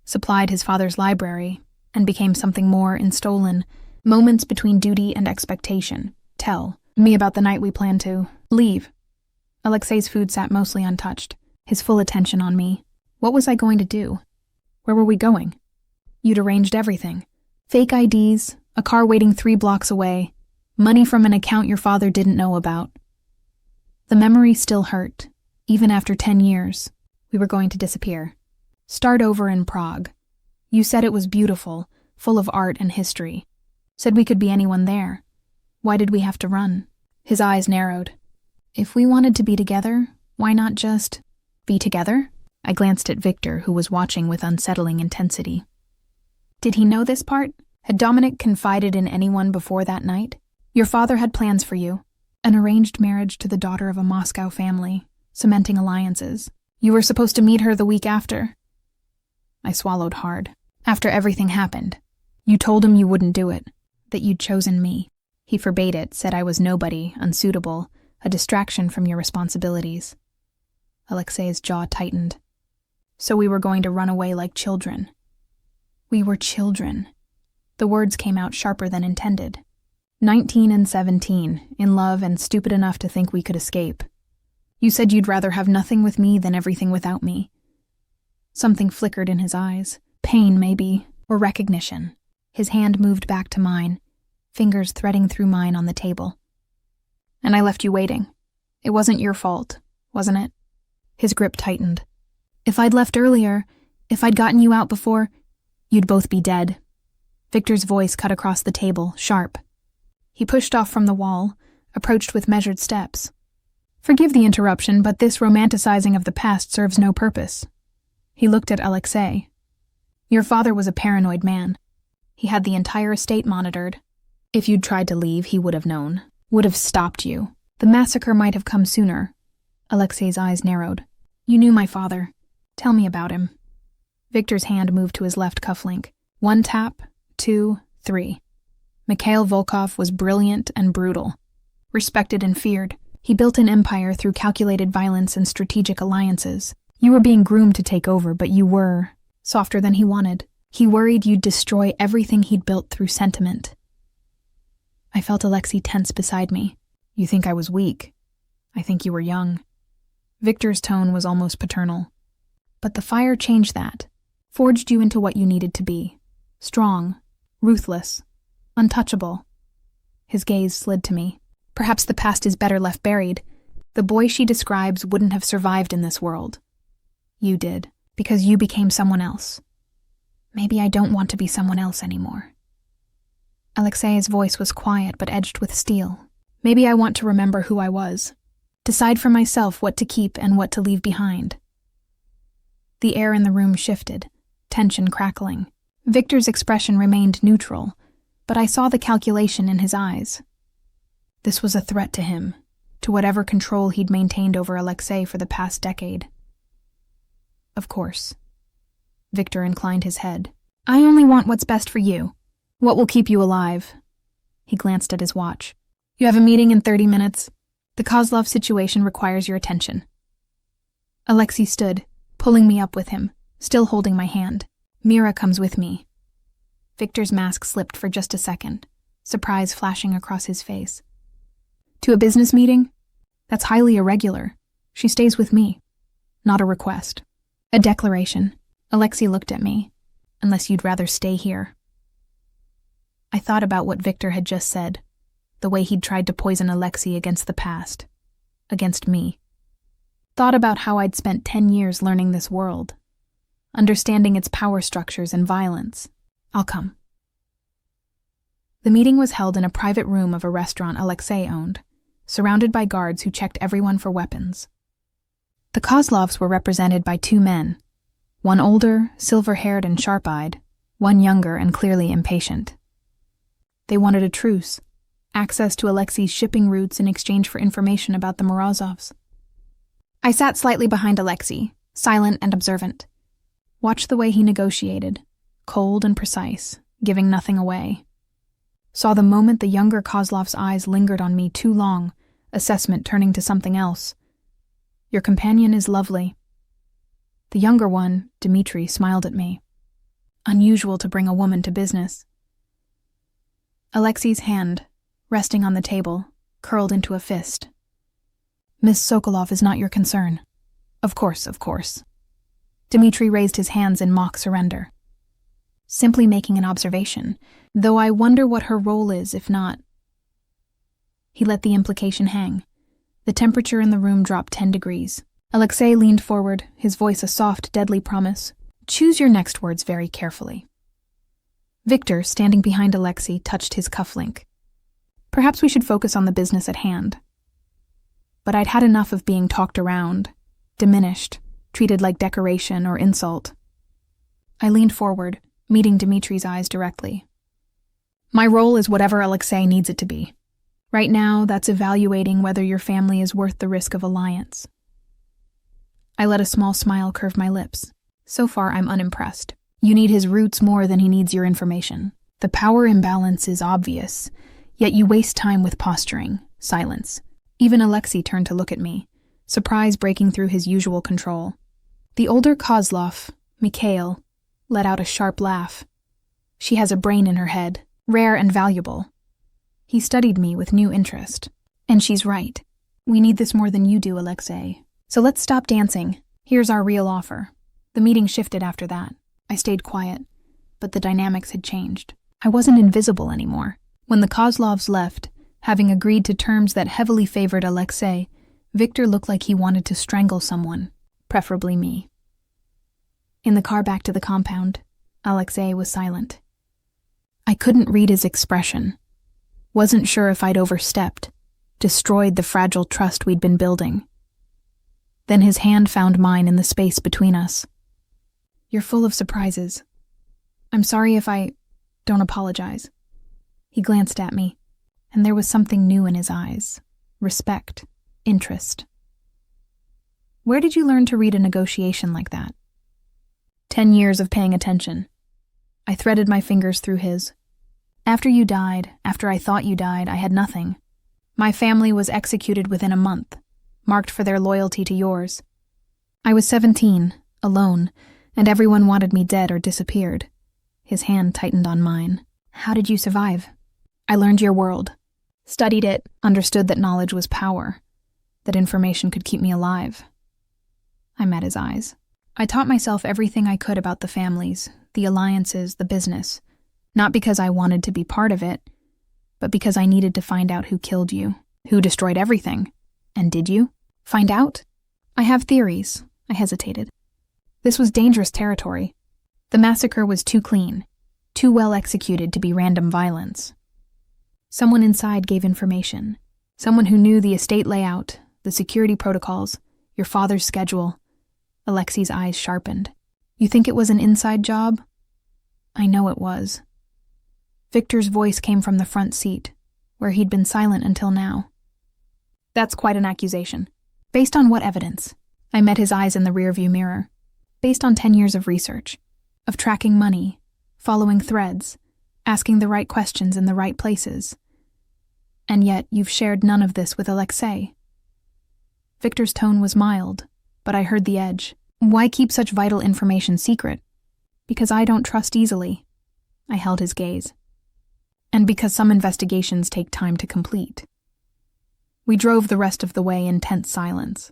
supplied his father's library, and became something more in stolen moments between duty and expectation. Tell me about the night we planned to leave. Alexei's food sat mostly untouched, his full attention on me. What was I going to do? Where were we going? You'd arranged everything. Fake IDs, a car waiting 3 blocks away, money from an account your father didn't know about. The memory still hurt, even after 10 years. We were going to disappear. Start over in Prague. You said it was beautiful, full of art and history. Said we could be anyone there. Why did we have to run? His eyes narrowed. If we wanted to be together, why not just be together? I glanced at Victor, who was watching with unsettling intensity. Did he know this part? Had Dominic confided in anyone before that night? Your father had plans for you. An arranged marriage to the daughter of a Moscow family, cementing alliances. You were supposed to meet her the week after. I swallowed hard. After everything happened. You told him you wouldn't do it, that you'd chosen me. He forbade it, said I was nobody, unsuitable, a distraction from your responsibilities. Alexei's jaw tightened. So we were going to run away like children. We were children. The words came out sharper than intended. 19 and 17, in love and stupid enough to think we could escape. You said you'd rather have nothing with me than everything without me. Something flickered in his eyes. Pain, maybe, or recognition. His hand moved back to mine, fingers threading through mine on the table. And I left you waiting. It wasn't your fault, wasn't it? His grip tightened. If I'd left earlier, if I'd gotten you out before, you'd both be dead. Victor's voice cut across the table, sharp. He pushed off from the wall, approached with measured steps. Forgive the interruption, but this romanticizing of the past serves no purpose. He looked at Alexei. Your father was a paranoid man. He had the entire estate monitored. If you'd tried to leave, he would have known, would have stopped you. The massacre might have come sooner. Alexei's eyes narrowed. You knew my father. Tell me about him. Victor's hand moved to his left cufflink. 1 tap, 2, 3. Mikhail Volkov was brilliant and brutal. Respected and feared. He built an empire through calculated violence and strategic alliances. You were being groomed to take over, but you were softer than he wanted. He worried you'd destroy everything he'd built through sentiment. I felt Alexei tense beside me. You think I was weak. I think you were young. Victor's tone was almost paternal. But the fire changed that, forged you into what you needed to be. Strong, ruthless, untouchable. His gaze slid to me. Perhaps the past is better left buried. The boy she describes wouldn't have survived in this world. You did, because you became someone else. Maybe I don't want to be someone else anymore. Alexei's voice was quiet but edged with steel. Maybe I want to remember who I was. Decide for myself what to keep and what to leave behind. The air in the room shifted, tension crackling. Victor's expression remained neutral, but I saw the calculation in his eyes. This was a threat to him, to whatever control he'd maintained over Alexei for the past decade. Of course. Victor inclined his head. I only want what's best for you. What will keep you alive? He glanced at his watch. You have a meeting in 30 minutes. The Kozlov situation requires your attention. Alexei stood, pulling me up with him, still holding my hand. Mira comes with me. Victor's mask slipped for just a second, surprise flashing across his face. To a business meeting? That's highly irregular. She stays with me. Not a request. A declaration. Alexei looked at me. Unless you'd rather stay here. I thought about what Victor had just said, the way he'd tried to poison Alexei against the past, against me. Thought about how I'd spent 10 years learning this world, understanding its power structures and violence. I'll come. The meeting was held in a private room of a restaurant Alexei owned, surrounded by guards who checked everyone for weapons. The Kozlovs were represented by 2 men, one older, silver-haired and sharp-eyed, one younger and clearly impatient. They wanted a truce, access to Alexei's shipping routes in exchange for information about the Morozovs. I sat slightly behind Alexei, silent and observant. Watched the way he negotiated, cold and precise, giving nothing away. Saw the moment the younger Kozlov's eyes lingered on me too long, assessment turning to something else. Your companion is lovely. The younger one, Dmitri, smiled at me. Unusual to bring a woman to business. Alexei's hand, resting on the table, curled into a fist. Miss Sokolov is not your concern. Of course, of course. Dmitri raised his hands in mock surrender. Simply making an observation, though I wonder what her role is if not. He let the implication hang, The temperature in the room dropped 10 degrees. Alexei leaned forward, his voice a soft, deadly promise. Choose your next words very carefully. Victor, standing behind Alexei, touched his cufflink. Perhaps we should focus on the business at hand. But I'd had enough of being talked around, diminished, treated like decoration or insult. I leaned forward, meeting Dimitri's eyes directly. My role is whatever Alexei needs it to be. Right now, that's evaluating whether your family is worth the risk of alliance. I let a small smile curve my lips. So far, I'm unimpressed. You need his roots more than he needs your information. The power imbalance is obvious, yet you waste time with posturing, silence. Even Alexei turned to look at me, surprise breaking through his usual control. The older Kozlov, Mikhail, let out a sharp laugh. She has a brain in her head, rare and valuable. He studied me with new interest. And she's right. We need this more than you do, Alexei. So let's stop dancing. Here's our real offer. The meeting shifted after that. I stayed quiet, but the dynamics had changed. I wasn't invisible anymore. When the Kozlovs left, having agreed to terms that heavily favored Alexei, Victor looked like he wanted to strangle someone, preferably me. In the car back to the compound, Alexei was silent. I couldn't read his expression. Wasn't sure if I'd overstepped, destroyed the fragile trust we'd been building. Then his hand found mine in the space between us. You're full of surprises. I'm sorry if I don't apologize. He glanced at me, and there was something new in his eyes. Respect, interest. Where did you learn to read a negotiation like that? 10 years of paying attention. I threaded my fingers through his. After you died, after I thought you died, I had nothing. My family was executed within a month, marked for their loyalty to yours. I was 17, alone, and everyone wanted me dead or disappeared. His hand tightened on mine. How did you survive? I learned your world, studied it, understood that knowledge was power, that information could keep me alive. I met his eyes. I taught myself everything I could about the families, the alliances, the business, not because I wanted to be part of it, but because I needed to find out who killed you, who destroyed everything. And did you? Find out? I have theories. I hesitated. This was dangerous territory. The massacre was too clean, too well executed to be random violence. Someone inside gave information. Someone who knew the estate layout, the security protocols, your father's schedule. Alexei's eyes sharpened. You think it was an inside job? I know it was. Victor's voice came from the front seat, where he'd been silent until now. That's quite an accusation. Based on what evidence? I met his eyes in the rearview mirror. Based on 10 years of research, of tracking money, following threads, asking the right questions in the right places. And yet you've shared none of this with Alexei. Victor's tone was mild, but I heard the edge. Why keep such vital information secret? Because I don't trust easily. I held his gaze. And because some investigations take time to complete. We drove the rest of the way in tense silence.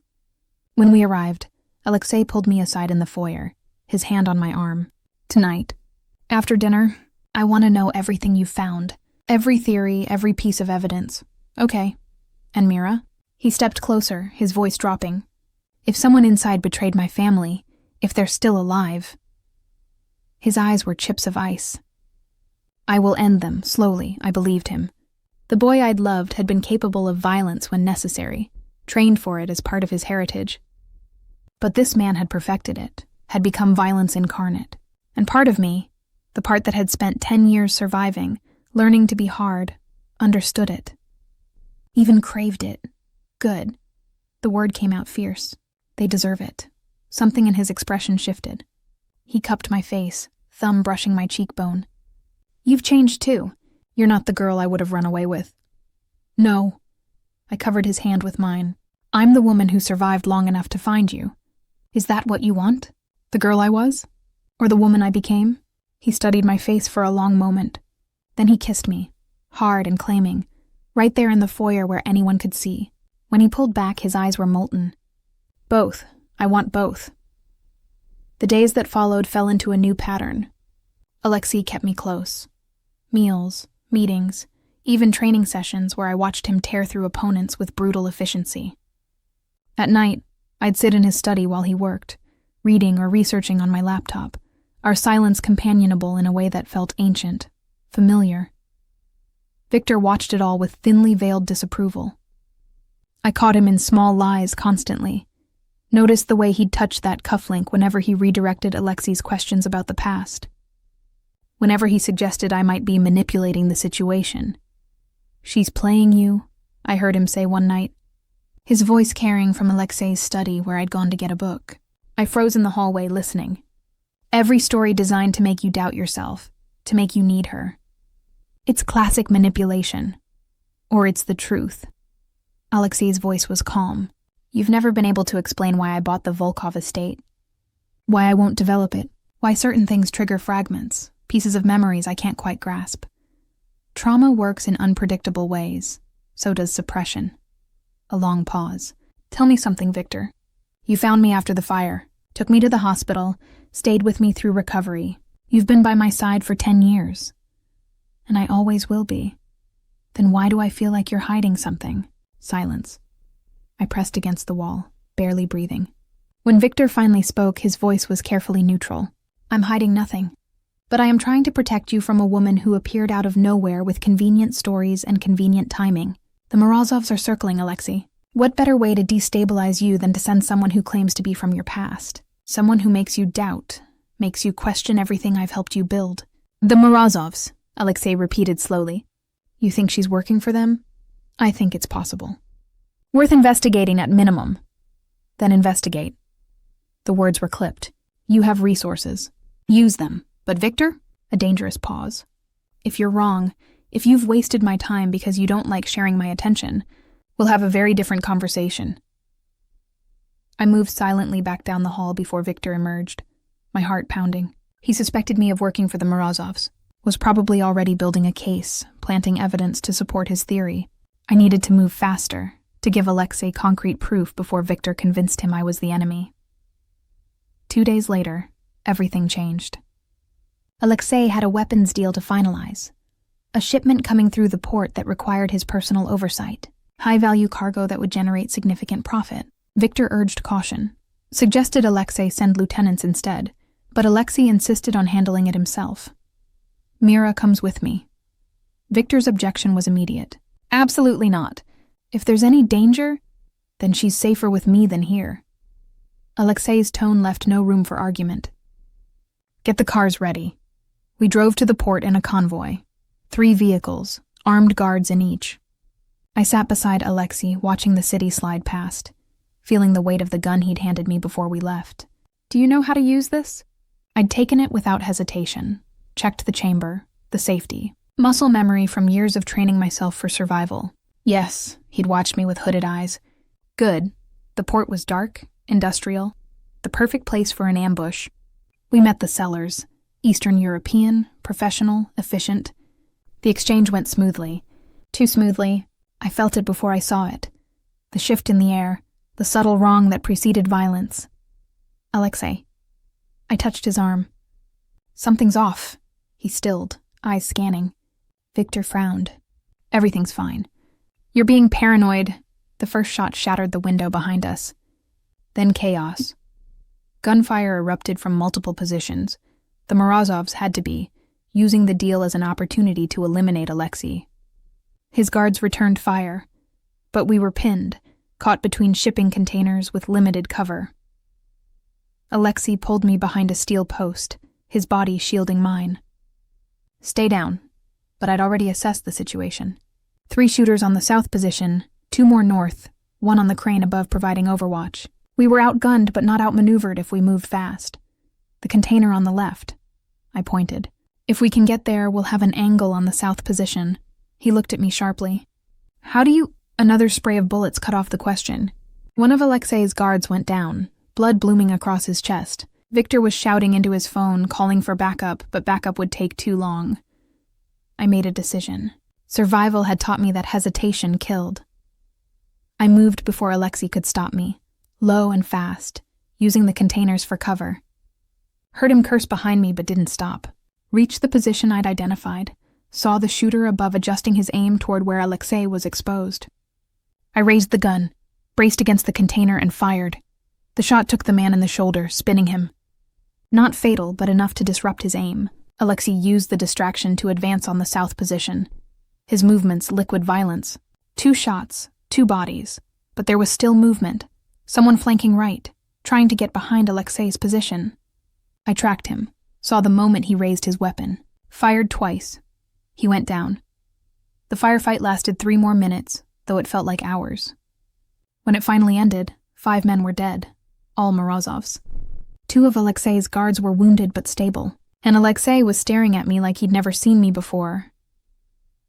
When we arrived, Alexei pulled me aside in the foyer, his hand on my arm. Tonight, after dinner, I want to know everything you found. Every theory, every piece of evidence. Okay. And Mira? He stepped closer, his voice dropping. If someone inside betrayed my family, if they're still alive. His eyes were chips of ice. I will end them, slowly, I believed him. The boy I'd loved had been capable of violence when necessary, trained for it as part of his heritage. But this man had perfected it, had become violence incarnate. And part of me, the part that had spent 10 years surviving, learning to be hard, understood it. Even craved it. Good. The word came out fierce. They deserve it. Something in his expression shifted. He cupped my face, thumb brushing my cheekbone. You've changed too. You're not the girl I would have run away with. No. I covered his hand with mine. I'm the woman who survived long enough to find you. Is that what you want? The girl I was? Or the woman I became? He studied my face for a long moment. Then he kissed me, hard and claiming, right there in the foyer where anyone could see. When he pulled back, his eyes were molten. Both. I want both. The days that followed fell into a new pattern. Alexei kept me close. Meals, meetings, even training sessions where I watched him tear through opponents with brutal efficiency. At night, I'd sit in his study while he worked, reading or researching on my laptop, our silence companionable in a way that felt ancient, familiar. Victor watched it all with thinly veiled disapproval. I caught him in small lies constantly. Noticed the way he'd touch that cufflink whenever he redirected Alexei's questions about the past. Whenever he suggested I might be manipulating the situation. "She's playing you," I heard him say one night, his voice carrying from Alexei's study where I'd gone to get a book. I froze in the hallway listening. Every story designed to make you doubt yourself, to make you need her. It's classic manipulation. Or it's the truth. Alexei's voice was calm. "You've never been able to explain why I bought the Volkov estate. Why I won't develop it. Why certain things trigger fragments, pieces of memories I can't quite grasp. Trauma works in unpredictable ways. So does suppression." A long pause. "Tell me something, Victor. You found me after the fire, took me to the hospital, stayed with me through recovery. You've been by my side for 10 years. And I always will be. Then why do I feel like you're hiding something?" Silence. I pressed against the wall, barely breathing. When Victor finally spoke, his voice was carefully neutral. "I'm hiding nothing. But I am trying to protect you from a woman who appeared out of nowhere with convenient stories and convenient timing. The Morozovs are circling, Alexei. What better way to destabilize you than to send someone who claims to be from your past? Someone who makes you doubt, makes you question everything I've helped you build." "The Morozovs," Alexei repeated slowly. "You think she's working for them?" "I think it's possible. Worth investigating at minimum." "Then investigate." The words were clipped. "You have resources. Use them. But Victor?" A dangerous pause. "If you're wrong, if you've wasted my time because you don't like sharing my attention, we'll have a very different conversation." I moved silently back down the hall before Victor emerged, my heart pounding. He suspected me of working for the Morozovs, was probably already building a case, planting evidence to support his theory. I needed to move faster, to give Alexei concrete proof before Victor convinced him I was the enemy. 2 days later, everything changed. Alexei had a weapons deal to finalize. A shipment coming through the port that required his personal oversight. High-value cargo that would generate significant profit. Victor urged caution. Suggested Alexei send lieutenants instead, but Alexei insisted on handling it himself. "Mira comes with me." Victor's objection was immediate. "Absolutely not. If there's any danger, then she's safer with me than here." Alexei's tone left no room for argument. "Get the cars ready." We drove to the port in a convoy. 3 vehicles, armed guards in each. I sat beside Alexei, watching the city slide past, feeling the weight of the gun he'd handed me before we left. "Do you know how to use this?" I'd taken it without hesitation, checked the chamber, the safety. Muscle memory from years of training myself for survival. Yes, he'd watched me with hooded eyes. Good. The port was dark, industrial, the perfect place for an ambush. We met the sellers. Eastern European, professional, efficient. The exchange went smoothly. Too smoothly. I felt it before I saw it. The shift in the air, the subtle wrong that preceded violence. "Alexei." I touched his arm. "Something's off." He stilled, eyes scanning. Victor frowned. "Everything's fine. You're being paranoid." The first shot shattered the window behind us. Then chaos. Gunfire erupted from multiple positions. The Morozovs had to be, using the deal as an opportunity to eliminate Alexei. His guards returned fire, but we were pinned, caught between shipping containers with limited cover. Alexei pulled me behind a steel post, his body shielding mine. "Stay down," but I'd already assessed the situation. 3 shooters on the south position, 2 more north, 1 on the crane above providing overwatch. We were outgunned but not outmaneuvered if we moved fast. "The container on the left." I pointed. "If we can get there, we'll have an angle on the south position." He looked at me sharply. "How do you—" Another spray of bullets cut off the question. One of Alexei's guards went down, blood blooming across his chest. Victor was shouting into his phone, calling for backup, but backup would take too long. I made a decision. Survival had taught me that hesitation killed. I moved before Alexei could stop me, low and fast, using the containers for cover. Heard him curse behind me but didn't stop. Reached the position I'd identified, saw the shooter above adjusting his aim toward where Alexei was exposed. I raised the gun, braced against the container and fired. The shot took the man in the shoulder, spinning him. Not fatal, but enough to disrupt his aim. Alexei used the distraction to advance on the south position. His movements liquid violence. 2 shots, 2 bodies. But there was still movement. Someone flanking right, trying to get behind Alexei's position. I tracked him, saw the moment he raised his weapon. Fired twice. He went down. The firefight lasted 3 more minutes, though it felt like hours. When it finally ended, 5 men were dead, all Morozovs. 2 of Alexei's guards were wounded but stable, and Alexei was staring at me like he'd never seen me before.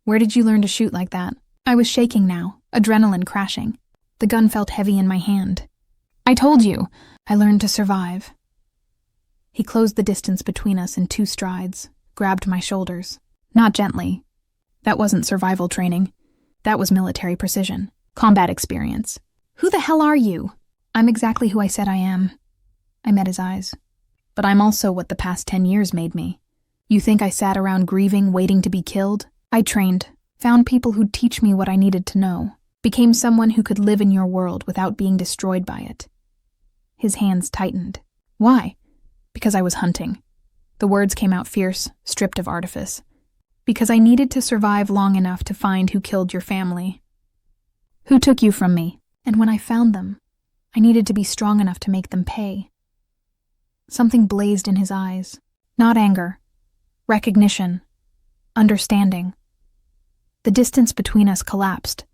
"Where did you learn to shoot like that?" I was shaking now, adrenaline crashing. The gun felt heavy in my hand. "I told you, I learned to survive." He closed the distance between us in 2 strides, grabbed my shoulders. Not gently. That wasn't survival training. That was military precision, combat experience. "Who the hell are you?" "I'm exactly who I said I am." I met his eyes. "But I'm also what the past 10 years made me. You think I sat around grieving, waiting to be killed? I trained, found people who'd teach me what I needed to know, became someone who could live in your world without being destroyed by it." His hands tightened. "Why?" "Because I was hunting." The words came out fierce, stripped of artifice. "Because I needed to survive long enough to find who killed your family. Who took you from me. And when I found them, I needed to be strong enough to make them pay." Something blazed in his eyes. Not anger. Recognition. Understanding. The distance between us collapsed,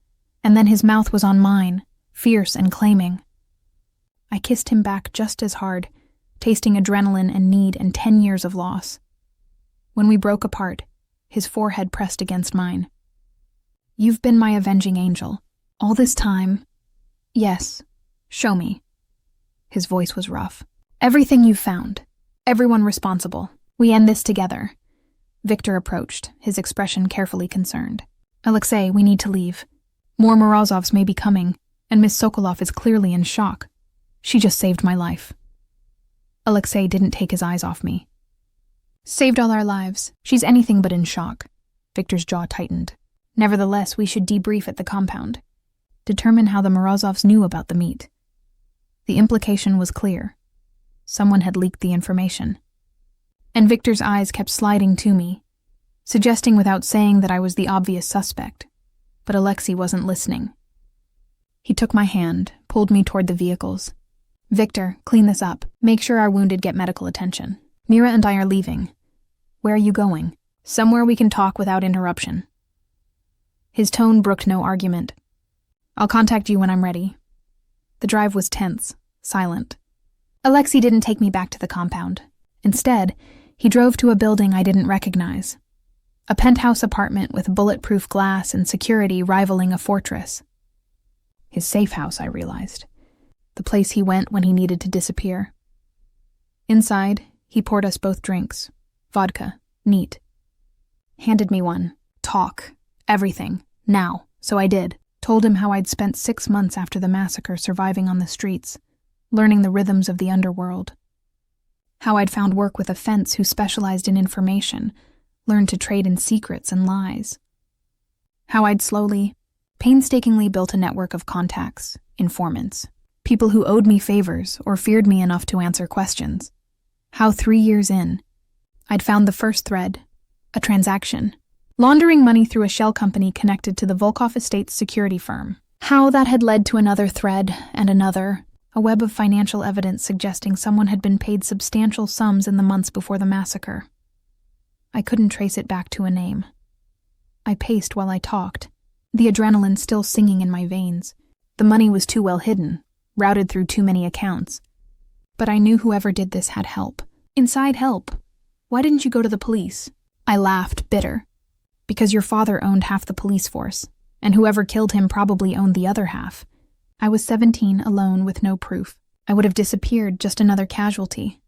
and then his mouth was on mine, fierce and claiming. I kissed him back just as hard, tasting adrenaline and need and 10 years of loss. When we broke apart, his forehead pressed against mine. "You've been my avenging angel. All this time." "Yes. Show me." His voice was rough. "Everything you've found. Everyone responsible. We end this together." Victor approached, his expression carefully concerned. "Alexei, we need to leave. More Morozovs may be coming, and Miss Sokolov is clearly in shock. She just saved my life." Alexei didn't take his eyes off me. "Saved all our lives. She's anything but in shock." Victor's jaw tightened. "Nevertheless, we should debrief at the compound. Determine how the Morozovs knew about the meet." The implication was clear. Someone had leaked the information. And Victor's eyes kept sliding to me, suggesting without saying that I was the obvious suspect. But Alexei wasn't listening. He took my hand, pulled me toward the vehicles. "Victor, clean this up. Make sure our wounded get medical attention. Mira and I are leaving." "Where are you going?" "Somewhere we can talk without interruption." His tone brooked no argument. "I'll contact you when I'm ready." The drive was tense, silent. Alexei didn't take me back to the compound. Instead, he drove to a building I didn't recognize. A penthouse apartment with bulletproof glass and security rivaling a fortress. His safe house, I realized. The place he went when he needed to disappear. Inside, he poured us both drinks. Vodka, neat. Handed me one. "Talk. Everything. Now." So I did. Told him how I'd spent 6 months after the massacre surviving on the streets, learning the rhythms of the underworld. How I'd found work with a fence who specialized in information, learned to trade in secrets and lies. How I'd slowly, painstakingly built a network of contacts, informants, people who owed me favors or feared me enough to answer questions. How 3 years in, I'd found the first thread, a transaction, laundering money through a shell company connected to the Volkov Estates security firm. How that had led to another thread and another, a web of financial evidence suggesting someone had been paid substantial sums in the months before the massacre. I couldn't trace it back to a name. I paced while I talked, the adrenaline still singing in my veins. The money was too well hidden, routed through too many accounts. But I knew whoever did this had help. Inside help. Why didn't you go to the police? I laughed, bitter. Because your father owned half the police force, and whoever killed him probably owned the other half. I was 17, alone, with no proof. I would have disappeared, just another casualty.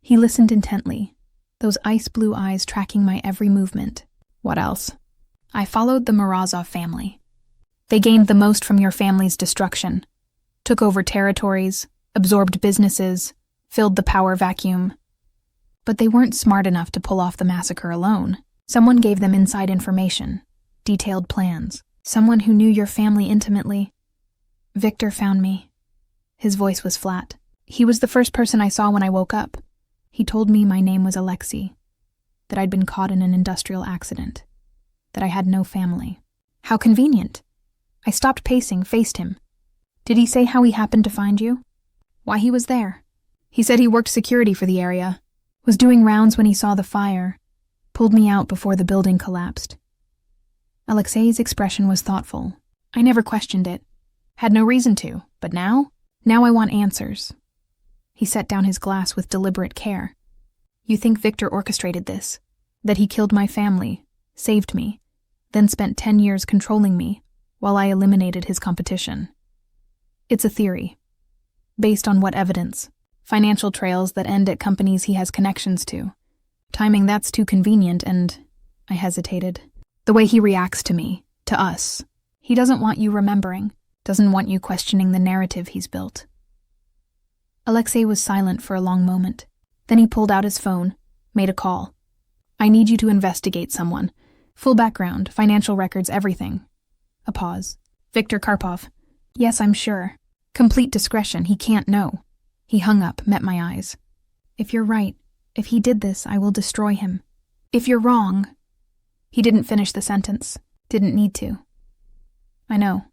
He listened intently, those ice-blue eyes tracking my every movement. What else? I followed the Morozov family. They gained the most from your family's destruction, took over territories, absorbed businesses, filled the power vacuum. But they weren't smart enough to pull off the massacre alone. Someone gave them inside information, detailed plans. Someone who knew your family intimately. Victor found me. His voice was flat. He was the first person I saw when I woke up. He told me my name was Alexei, that I'd been caught in an industrial accident, that I had no family. How convenient. I stopped pacing, faced him. Did he say how he happened to find you? Why he was there? He said he worked security for the area, was doing rounds when he saw the fire, pulled me out before the building collapsed. Alexei's expression was thoughtful. I never questioned it. Had no reason to, but now I want answers. He set down his glass with deliberate care. You think Victor orchestrated this? That he killed my family, saved me, then spent 10 years controlling me while I eliminated his competition? It's a theory. Based on what evidence? Financial trails that end at companies he has connections to. Timing that's too convenient and... I hesitated. The way he reacts to me, to us. He doesn't want you remembering, doesn't want you questioning the narrative he's built. Alexei was silent for a long moment. Then he pulled out his phone, made a call. I need you to investigate someone. Full background, financial records, everything. A pause. Viktor Karpov. Yes, I'm sure. Complete discretion, he can't know. He hung up, met my eyes. If you're right, if he did this, I will destroy him. If you're wrong... He didn't finish the sentence. Didn't need to. I know.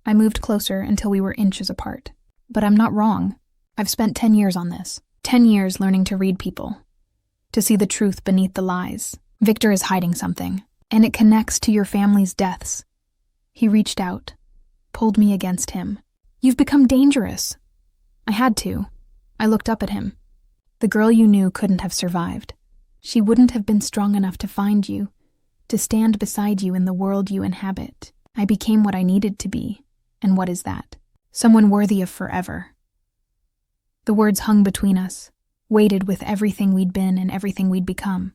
I moved closer until we were inches apart. But I'm not wrong. I've spent 10 years on this. 10 years learning to read people. To see the truth beneath the lies. Victor is hiding something, and it connects to your family's deaths. He reached out, pulled me against him. You've become dangerous. I had to. I looked up at him. The girl you knew couldn't have survived. She wouldn't have been strong enough to find you, to stand beside you in the world you inhabit. I became what I needed to be. And what is that? Someone worthy of forever. The words hung between us, weighted with everything we'd been and everything we'd become.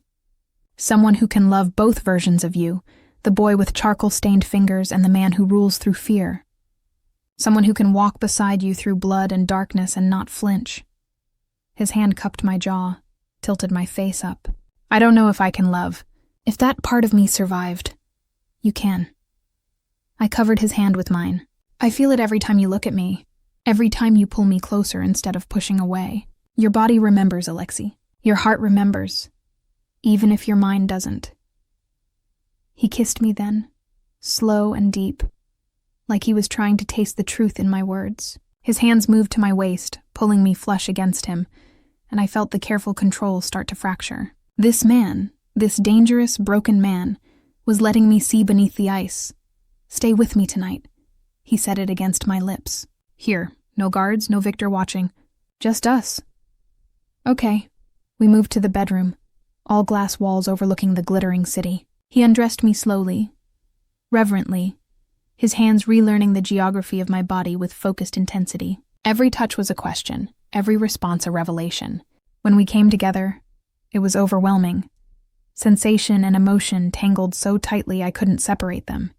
Someone who can love both versions of you, the boy with charcoal-stained fingers and the man who rules through fear. Someone who can walk beside you through blood and darkness and not flinch. His hand cupped my jaw, tilted my face up. I don't know if I can love. If that part of me survived, you can. I covered his hand with mine. I feel it every time you look at me, every time you pull me closer instead of pushing away. Your body remembers, Alexei. Your heart remembers, even if your mind doesn't. He kissed me then, slow and deep, like he was trying to taste the truth in my words. His hands moved to my waist, pulling me flush against him, and I felt the careful control start to fracture. This man, this dangerous, broken man, was letting me see beneath the ice. Stay with me tonight. He said it against my lips. Here, no guards, no Victor watching. Just us. Okay. We moved to the bedroom, all glass walls overlooking the glittering city. He undressed me slowly, reverently, his hands relearning the geography of my body with focused intensity. Every touch was a question, every response a revelation. When we came together, it was overwhelming. Sensation and emotion tangled so tightly I couldn't separate them.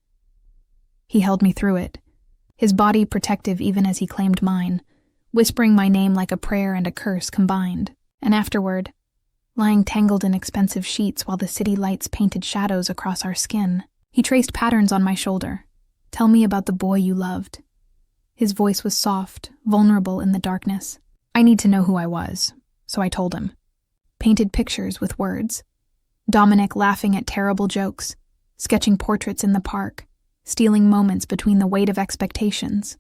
He held me through it, his body protective even as he claimed mine, whispering my name like a prayer and a curse combined. And afterward, lying tangled in expensive sheets while the city lights painted shadows across our skin, he traced patterns on my shoulder. Tell me about the boy you loved. His voice was soft, vulnerable in the darkness. I need to know who I was, so I told him. Painted pictures with words. Dominic laughing at terrible jokes, sketching portraits in the park, stealing moments between the weight of expectations.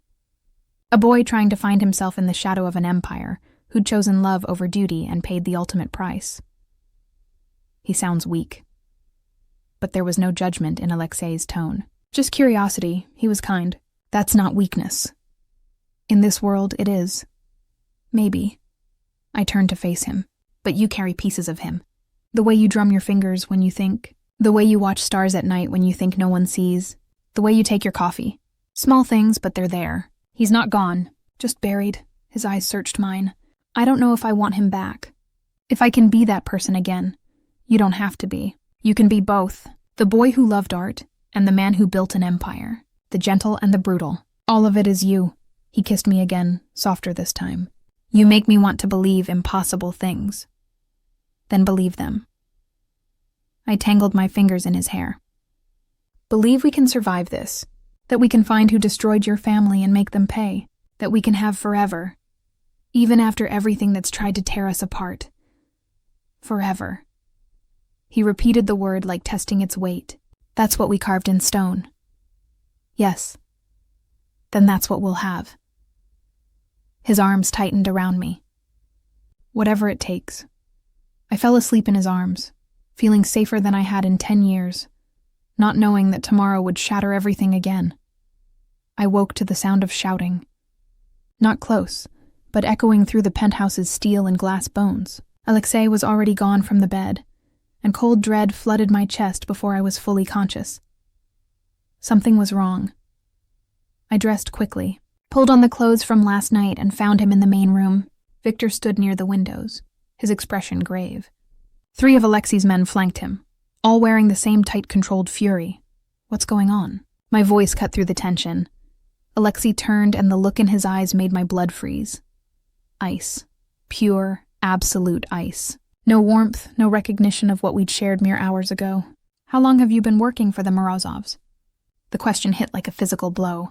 A boy trying to find himself in the shadow of an empire, who'd chosen love over duty and paid the ultimate price. He sounds weak. But there was no judgment in Alexei's tone. Just curiosity, he was kind. That's not weakness. In this world, it is. Maybe. I turned to face him. But you carry pieces of him. The way you drum your fingers when you think. The way you watch stars at night when you think no one sees. The way you take your coffee. Small things, but they're there. He's not gone, just buried. His eyes searched mine. I don't know if I want him back. If I can be that person again. You don't have to be. You can be both. The boy who loved art, and the man who built an empire. The gentle and the brutal. All of it is you. He kissed me again, softer this time. You make me want to believe impossible things. Then believe them. I tangled my fingers in his hair. Believe we can survive this. That we can find who destroyed your family and make them pay. That we can have forever. Even after everything that's tried to tear us apart. Forever. He repeated the word like testing its weight. That's what we carved in stone. Yes. Then that's what we'll have. His arms tightened around me. Whatever it takes. I fell asleep in his arms, feeling safer than I had in 10 years, not knowing that tomorrow would shatter everything again. I woke to the sound of shouting. Not close, but echoing through the penthouse's steel and glass bones. Alexei was already gone from the bed, and cold dread flooded my chest before I was fully conscious. Something was wrong. I dressed quickly, pulled on the clothes from last night, and found him in the main room. Victor stood near the windows, his expression grave. 3 of Alexei's men flanked him, all wearing the same tight-controlled fury. What's going on? My voice cut through the tension. Alexei turned, and the look in his eyes made my blood freeze. Ice. Pure, absolute ice. No warmth, no recognition of what we'd shared mere hours ago. How long have you been working for the Morozovs? The question hit like a physical blow.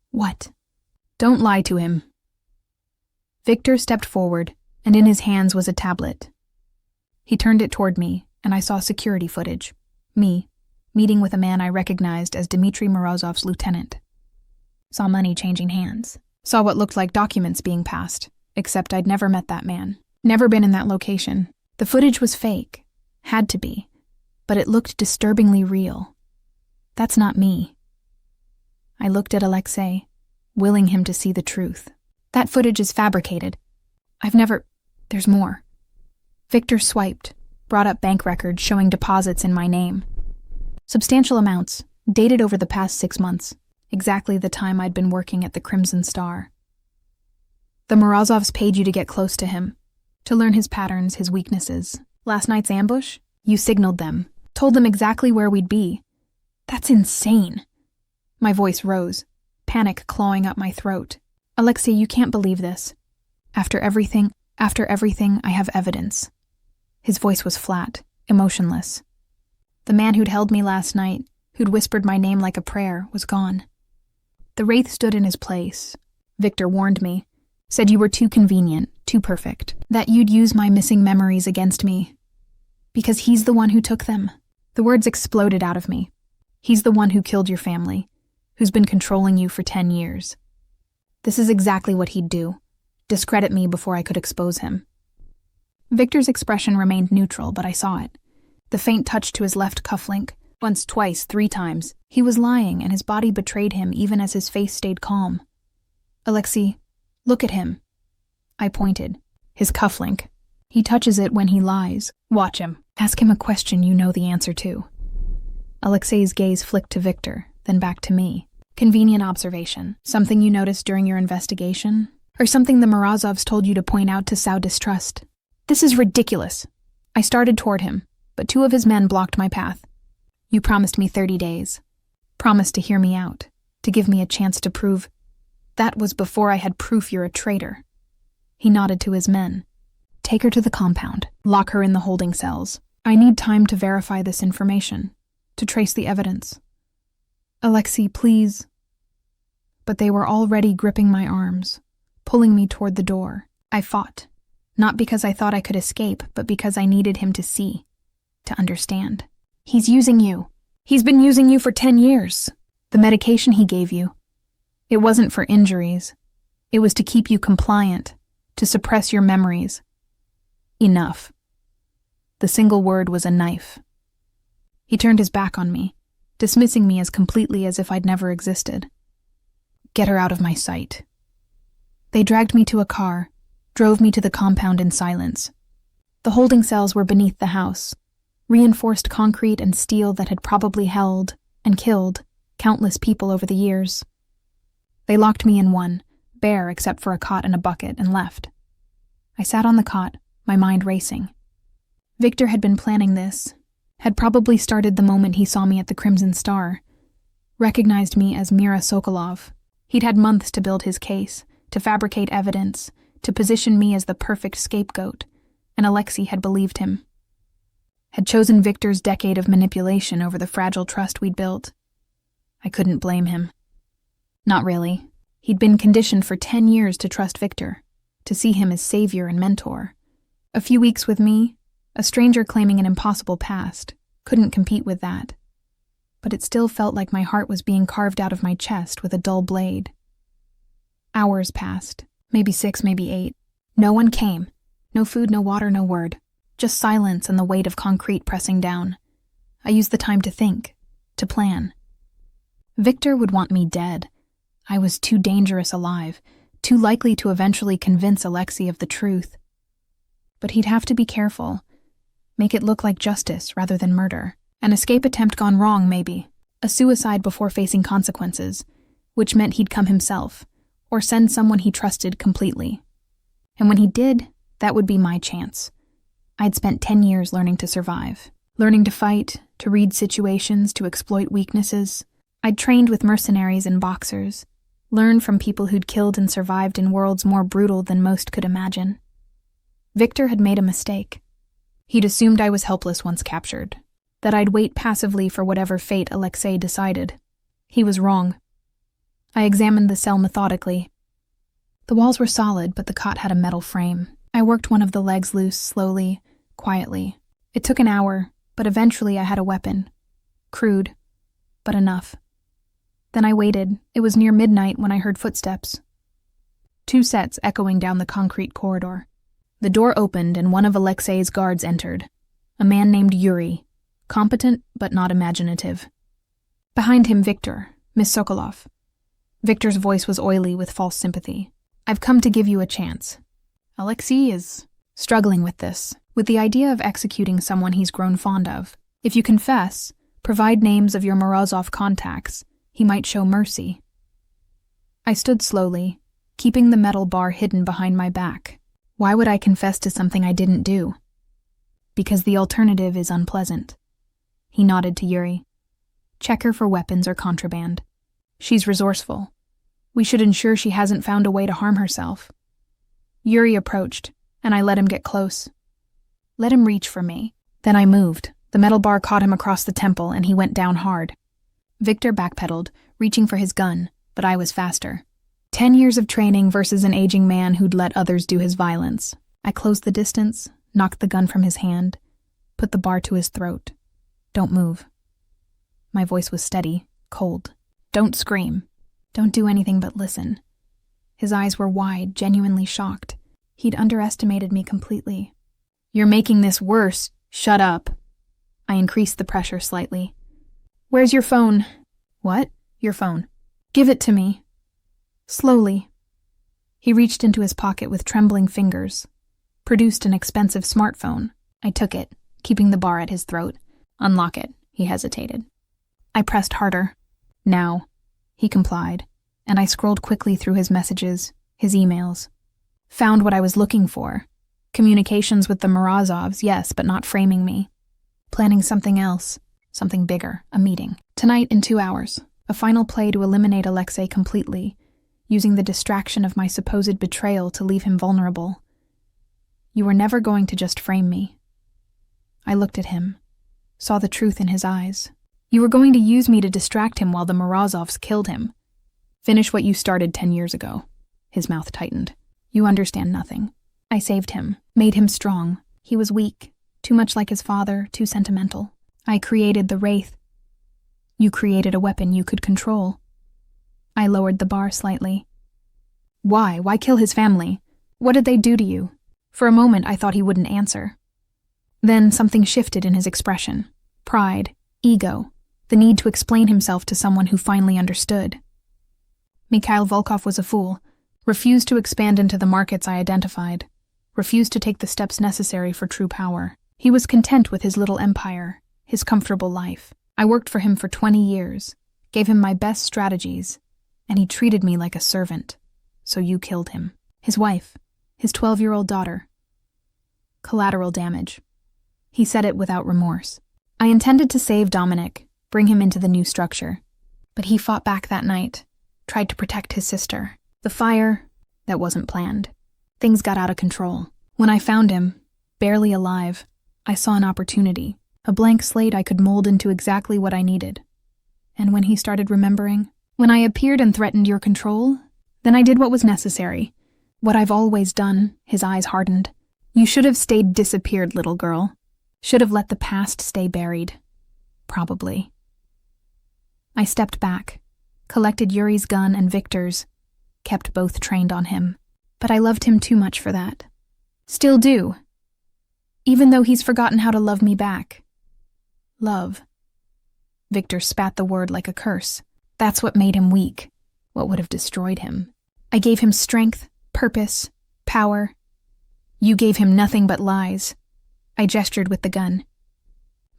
What? Don't lie to him. Victor stepped forward, and in his hands was a tablet. He turned it toward me, and I saw security footage. Me, meeting with a man I recognized as Dmitry Morozov's lieutenant. Saw money changing hands. Saw what looked like documents being passed, except I'd never met that man. Never been in that location. The footage was fake. Had to be. But it looked disturbingly real. That's not me. I looked at Alexei, willing him to see the truth. That footage is fabricated. There's more. Victor swiped, brought up bank records showing deposits in my name. Substantial amounts, dated over the past 6 months, exactly the time I'd been working at the Crimson Star. The Morozovs paid you to get close to him, to learn his patterns, his weaknesses. Last night's ambush? You signaled them, told them exactly where we'd be. That's insane. My voice rose, panic clawing up my throat. Alexei, you can't believe this. After everything, I have evidence. His voice was flat, emotionless. The man who'd held me last night, who'd whispered my name like a prayer, was gone. The Wraith stood in his place. Victor warned me, said you were too convenient, too perfect, that you'd use my missing memories against me. Because he's the one who took them. The words exploded out of me. He's the one who killed your family, who's been controlling you for 10 years. This is exactly what he'd do. Discredit me before I could expose him. Victor's expression remained neutral, but I saw it. The faint touch to his left cufflink, once, twice, 3 times. He was lying, and his body betrayed him even as his face stayed calm. Alexei, look at him. I pointed. His cufflink. He touches it when he lies. Watch him. Ask him a question you know the answer to. Alexei's gaze flicked to Victor, then back to me. Convenient observation. Something you noticed during your investigation? Or something the Morozovs told you to point out to sow distrust? This is ridiculous. I started toward him, but 2 of his men blocked my path. You promised me 30 days. Promised to hear me out, to give me a chance to prove. That was before I had proof you're a traitor. He nodded to his men. Take her to the compound. Lock her in the holding cells. I need time to verify this information, to trace the evidence. Alexei, please. But they were already gripping my arms, pulling me toward the door. I fought, not because I thought I could escape, but because I needed him to see, to understand. He's using you. He's been using you for 10 years. The medication he gave you, it wasn't for injuries. It was to keep you compliant, to suppress your memories. Enough. The single word was a knife. He turned his back on me, dismissing me as completely as if I'd never existed. Get her out of my sight. They dragged me to a car, drove me to the compound in silence. The holding cells were beneath the house, reinforced concrete and steel that had probably held and killed countless people over the years. They locked me in one, bare except for a cot and a bucket, and left. I sat on the cot, my mind racing. Victor had been planning this, had probably started the moment he saw me at the Crimson Star, recognized me as Mira Sokolov. He'd had months to build his case, to fabricate evidence, to position me as the perfect scapegoat, and Alexei had believed him. Had chosen Victor's decade of manipulation over the fragile trust we'd built. I couldn't blame him. Not really. He'd been conditioned for 10 years to trust Victor, to see him as savior and mentor. A few weeks with me, a stranger claiming an impossible past, couldn't compete with that. But it still felt like my heart was being carved out of my chest with a dull blade. Hours passed, maybe 6, maybe 8. No one came. No food, no water, no word. Just silence and the weight of concrete pressing down. I used the time to think, to plan. Victor would want me dead. I was too dangerous alive, too likely to eventually convince Alexei of the truth. But he'd have to be careful. Make it look like justice rather than murder. An escape attempt gone wrong, maybe. A suicide before facing consequences, which meant he'd come himself, or send someone he trusted completely. And when he did, that would be my chance. I'd spent 10 years learning to survive, learning to fight, to read situations, to exploit weaknesses. I'd trained with mercenaries and boxers, learned from people who'd killed and survived in worlds more brutal than most could imagine. Victor had made a mistake. He'd assumed I was helpless once captured, that I'd wait passively for whatever fate Alexei decided. He was wrong. I examined the cell methodically. The walls were solid, but the cot had a metal frame. I worked one of the legs loose, slowly, quietly. It took an hour, but eventually I had a weapon. Crude, but enough. Then I waited. It was near midnight when I heard footsteps. 2 sets echoing down the concrete corridor. The door opened and one of Alexei's guards entered. A man named Yuri, competent but not imaginative. Behind him, Victor, Miss Sokolov. Victor's voice was oily with false sympathy. I've come to give you a chance. Alexei is struggling with this, with the idea of executing someone he's grown fond of. If you confess, provide names of your Morozov contacts, he might show mercy. I stood slowly, keeping the metal bar hidden behind my back. Why would I confess to something I didn't do? Because the alternative is unpleasant. He nodded to Yuri. Check her for weapons or contraband. She's resourceful. We should ensure she hasn't found a way to harm herself. Yuri approached, and I let him get close. Let him reach for me. Then I moved. The metal bar caught him across the temple, and he went down hard. Victor backpedaled, reaching for his gun, but I was faster. 10 years of training versus an aging man who'd let others do his violence. I closed the distance, knocked the gun from his hand, put the bar to his throat. Don't move. My voice was steady, cold. Don't scream. Don't do anything but listen. His eyes were wide, genuinely shocked. He'd underestimated me completely. You're making this worse. Shut up. I increased the pressure slightly. Where's your phone? What? Your phone. Give it to me. Slowly. He reached into his pocket with trembling fingers, produced an expensive smartphone. I took it, keeping the bar at his throat. Unlock it. He hesitated. I pressed harder. Now. He complied, and I scrolled quickly through his messages, his emails. Found what I was looking for. Communications with the Morozovs, yes, but not framing me. Planning something else, something bigger, a meeting. Tonight in 2 hours, a final play to eliminate Alexei completely, using the distraction of my supposed betrayal to leave him vulnerable. You were never going to just frame me. I looked at him, saw the truth in his eyes. You were going to use me to distract him while the Morozovs killed him. Finish what you started 10 years ago. His mouth tightened. You understand nothing. I saved him, made him strong. He was weak, too much like his father, too sentimental. I created the Wraith. You created a weapon you could control. I lowered the bar slightly. Why? Why kill his family? What did they do to you? For a moment, I thought he wouldn't answer. Then something shifted in his expression. Pride, ego, the need to explain himself to someone who finally understood. Mikhail Volkov was a fool, refused to expand into the markets I identified, refused to take the steps necessary for true power. He was content with his little empire, his comfortable life. I worked for him for 20 years, gave him my best strategies, and he treated me like a servant. So you killed him. His wife, his 12-year-old daughter. Collateral damage. He said it without remorse. I intended to save Dominic, bring him into the new structure. But he fought back that night, tried to protect his sister. The fire, that wasn't planned. Things got out of control. When I found him, barely alive, I saw an opportunity, a blank slate I could mold into exactly what I needed. And when he started remembering, When I appeared and threatened your control, then I did what was necessary. What I've always done. His eyes hardened. You should have stayed disappeared, little girl. Should have let the past stay buried. Probably. I stepped back, collected Yuri's gun and Victor's, kept both trained on him. But I loved him too much for that. Still do. Even though he's forgotten how to love me back. Love. Victor spat the word like a curse. That's what made him weak. What would have destroyed him. I gave him strength, purpose, power. You gave him nothing but lies. I gestured with the gun.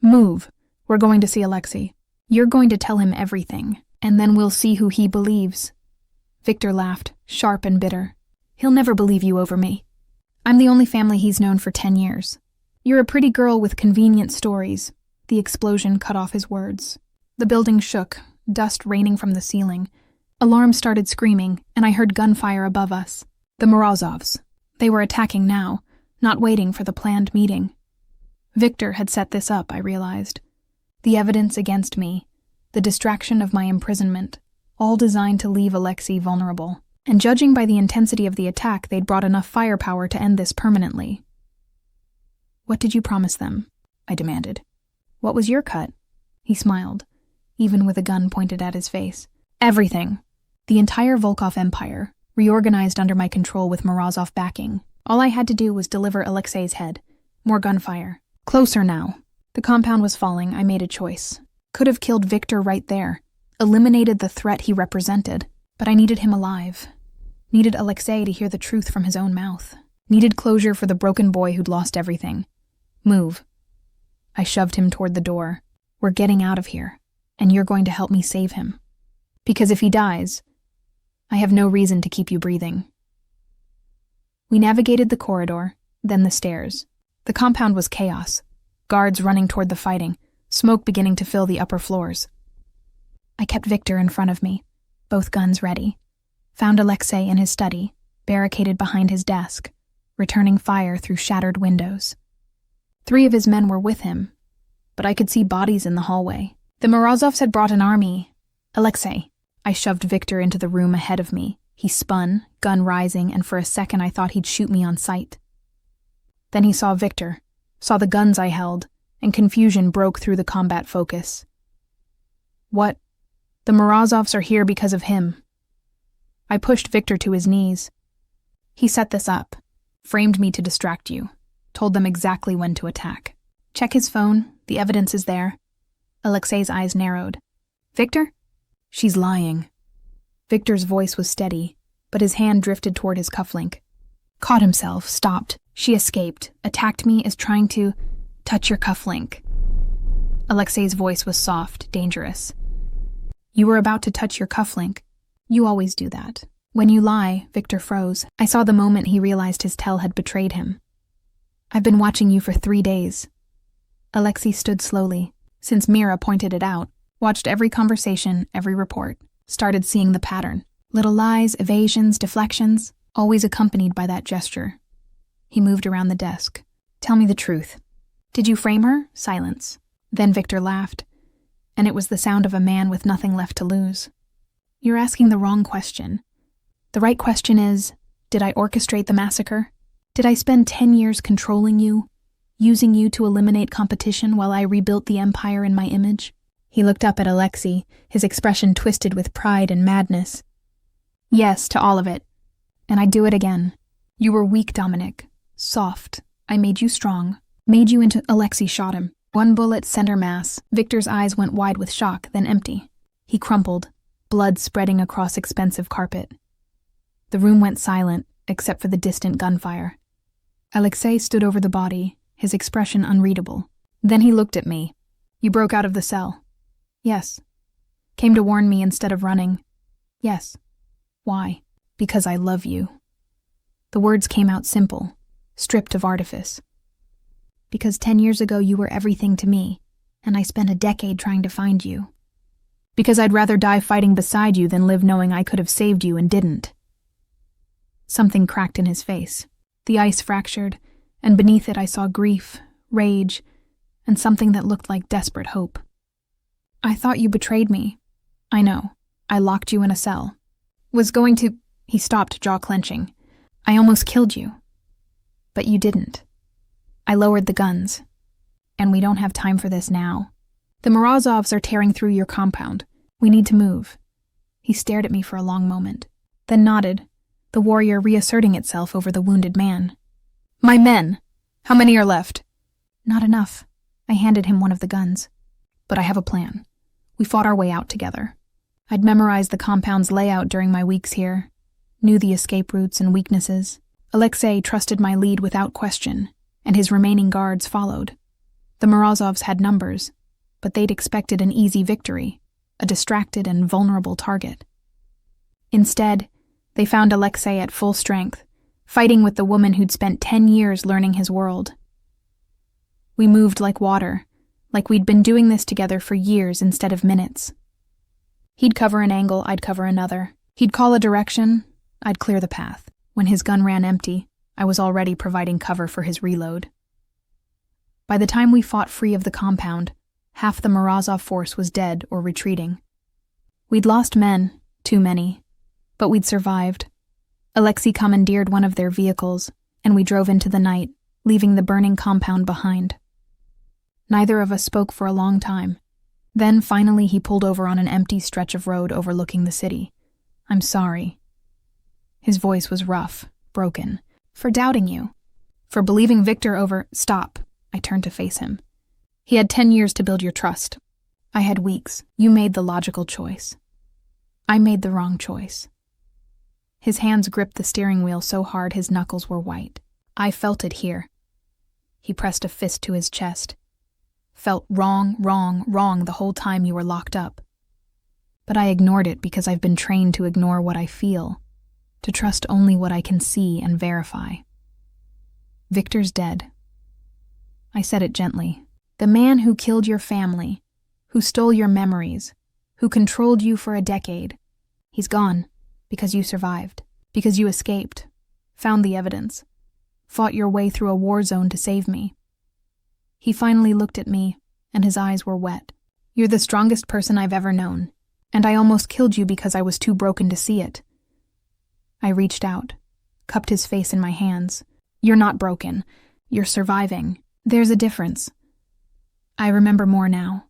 Move. We're going to see Alexei. You're going to tell him everything, and then we'll see who he believes. Victor laughed, sharp and bitter. He'll never believe you over me. I'm the only family he's known for 10 years. You're a pretty girl with convenient stories. The explosion cut off his words. The building shook, dust raining from the ceiling. Alarms started screaming, and I heard gunfire above us. The Morozovs. They were attacking now, not waiting for the planned meeting. Victor had set this up, I realized. The evidence against me, the distraction of my imprisonment, all designed to leave Alexei vulnerable. And judging by the intensity of the attack, they'd brought enough firepower to end this permanently. What did you promise them? I demanded. What was your cut? He smiled, even with a gun pointed at his face. Everything. The entire Volkov Empire, reorganized under my control with Morozov backing. All I had to do was deliver Alexei's head. More gunfire. Closer now. The compound was falling. I made a choice. Could have killed Victor right there. Eliminated the threat he represented. But I needed him alive. Needed Alexei to hear the truth from his own mouth. Needed closure for the broken boy who'd lost everything. Move. I shoved him toward the door. We're getting out of here, and you're going to help me save him. Because if he dies, I have no reason to keep you breathing. We navigated the corridor, then the stairs. The compound was chaos. Guards running toward the fighting, smoke beginning to fill the upper floors. I kept Victor in front of me, both guns ready. Found Alexei in his study, barricaded behind his desk, returning fire through shattered windows. 3 of his men were with him, but I could see bodies in the hallway. The Morozovs had brought an army. Alexei. I shoved Victor into the room ahead of me. He spun, gun rising, and for a second I thought he'd shoot me on sight. Then he saw Victor, saw the guns I held, and confusion broke through the combat focus. What? The Morozovs are here because of him. I pushed Victor to his knees. He set this up, framed me to distract you, told them exactly when to attack. Check his phone, the evidence is there. Alexei's eyes narrowed. Victor? She's lying. Victor's voice was steady, but his hand drifted toward his cufflink. Caught himself, stopped. She escaped, attacked me as trying to touch your cufflink. Alexei's voice was soft, dangerous. You were about to touch your cufflink. You always do that. When you lie, Victor froze. I saw the moment he realized his tell had betrayed him. I've been watching you for 3 days. Alexei stood slowly, since Mira pointed it out, watched every conversation, every report, started seeing the pattern. Little lies, evasions, deflections, always accompanied by that gesture. He moved around the desk. Tell me the truth. Did you frame her? Silence. Then Victor laughed, and it was the sound of a man with nothing left to lose. You're asking the wrong question. The right question is, did I orchestrate the massacre? Did I spend 10 years controlling you, using you to eliminate competition while I rebuilt the empire in my image? He looked up at Alexei, his expression twisted with pride and madness. Yes, to all of it. And I'd do it again. You were weak, Dominic. Soft. I made you strong. Made you into... Alexei shot him. 1 bullet, center mass. Victor's eyes went wide with shock, then empty. He crumpled, blood spreading across expensive carpet. The room went silent, except for the distant gunfire. Alexei stood over the body, his expression unreadable. Then he looked at me. You broke out of the cell. Yes. Came to warn me instead of running. Yes. Why? Because I love you. The words came out simple, stripped of artifice. Because 10 years ago you were everything to me, and I spent a decade trying to find you. Because I'd rather die fighting beside you than live knowing I could have saved you and didn't. Something cracked in his face. The ice fractured, and beneath it I saw grief, rage, and something that looked like desperate hope. I thought you betrayed me. I know. I locked you in a cell. Was going to... He stopped, jaw clenching. I almost killed you. But you didn't. I lowered the guns. And we don't have time for this now. The Morozovs are tearing through your compound. We need to move. He stared at me for a long moment, then nodded, the warrior reasserting itself over the wounded man. My men! How many are left? Not enough. I handed him one of the guns. But I have a plan. We fought our way out together. I'd memorized the compound's layout during my weeks here, knew the escape routes and weaknesses. Alexei trusted my lead without question, and his remaining guards followed. The Morozovs had numbers, but they'd expected an easy victory, a distracted and vulnerable target. Instead, they found Alexei at full strength, fighting with the woman who'd spent 10 years learning his world. We moved like water, like we'd been doing this together for years instead of minutes. He'd cover an angle, I'd cover another. He'd call a direction, I'd clear the path. When his gun ran empty, I was already providing cover for his reload. By the time we fought free of the compound, half the Morozov force was dead or retreating. We'd lost men, too many, but we'd survived. Alexei commandeered one of their vehicles, and we drove into the night, leaving the burning compound behind. Neither of us spoke for a long time. Then, finally, he pulled over on an empty stretch of road overlooking the city. I'm sorry. His voice was rough, broken. For doubting you. For believing Victor over... Stop. I turned to face him. He had 10 years to build your trust. I had weeks. You made the logical choice. I made the wrong choice. His hands gripped the steering wheel so hard his knuckles were white. I felt it here. He pressed a fist to his chest. Felt wrong the whole time you were locked up. But I ignored it because I've been trained to ignore what I feel, to trust only what I can see and verify. Victor's dead. I said it gently. The man who killed your family, who stole your memories, who controlled you for a decade, he's gone because you survived, because you escaped, found the evidence, fought your way through a war zone to save me. He finally looked at me, and his eyes were wet. You're the strongest person I've ever known, and I almost killed you because I was too broken to see it. I reached out, cupped his face in my hands. You're not broken. You're surviving. There's a difference. I remember more now.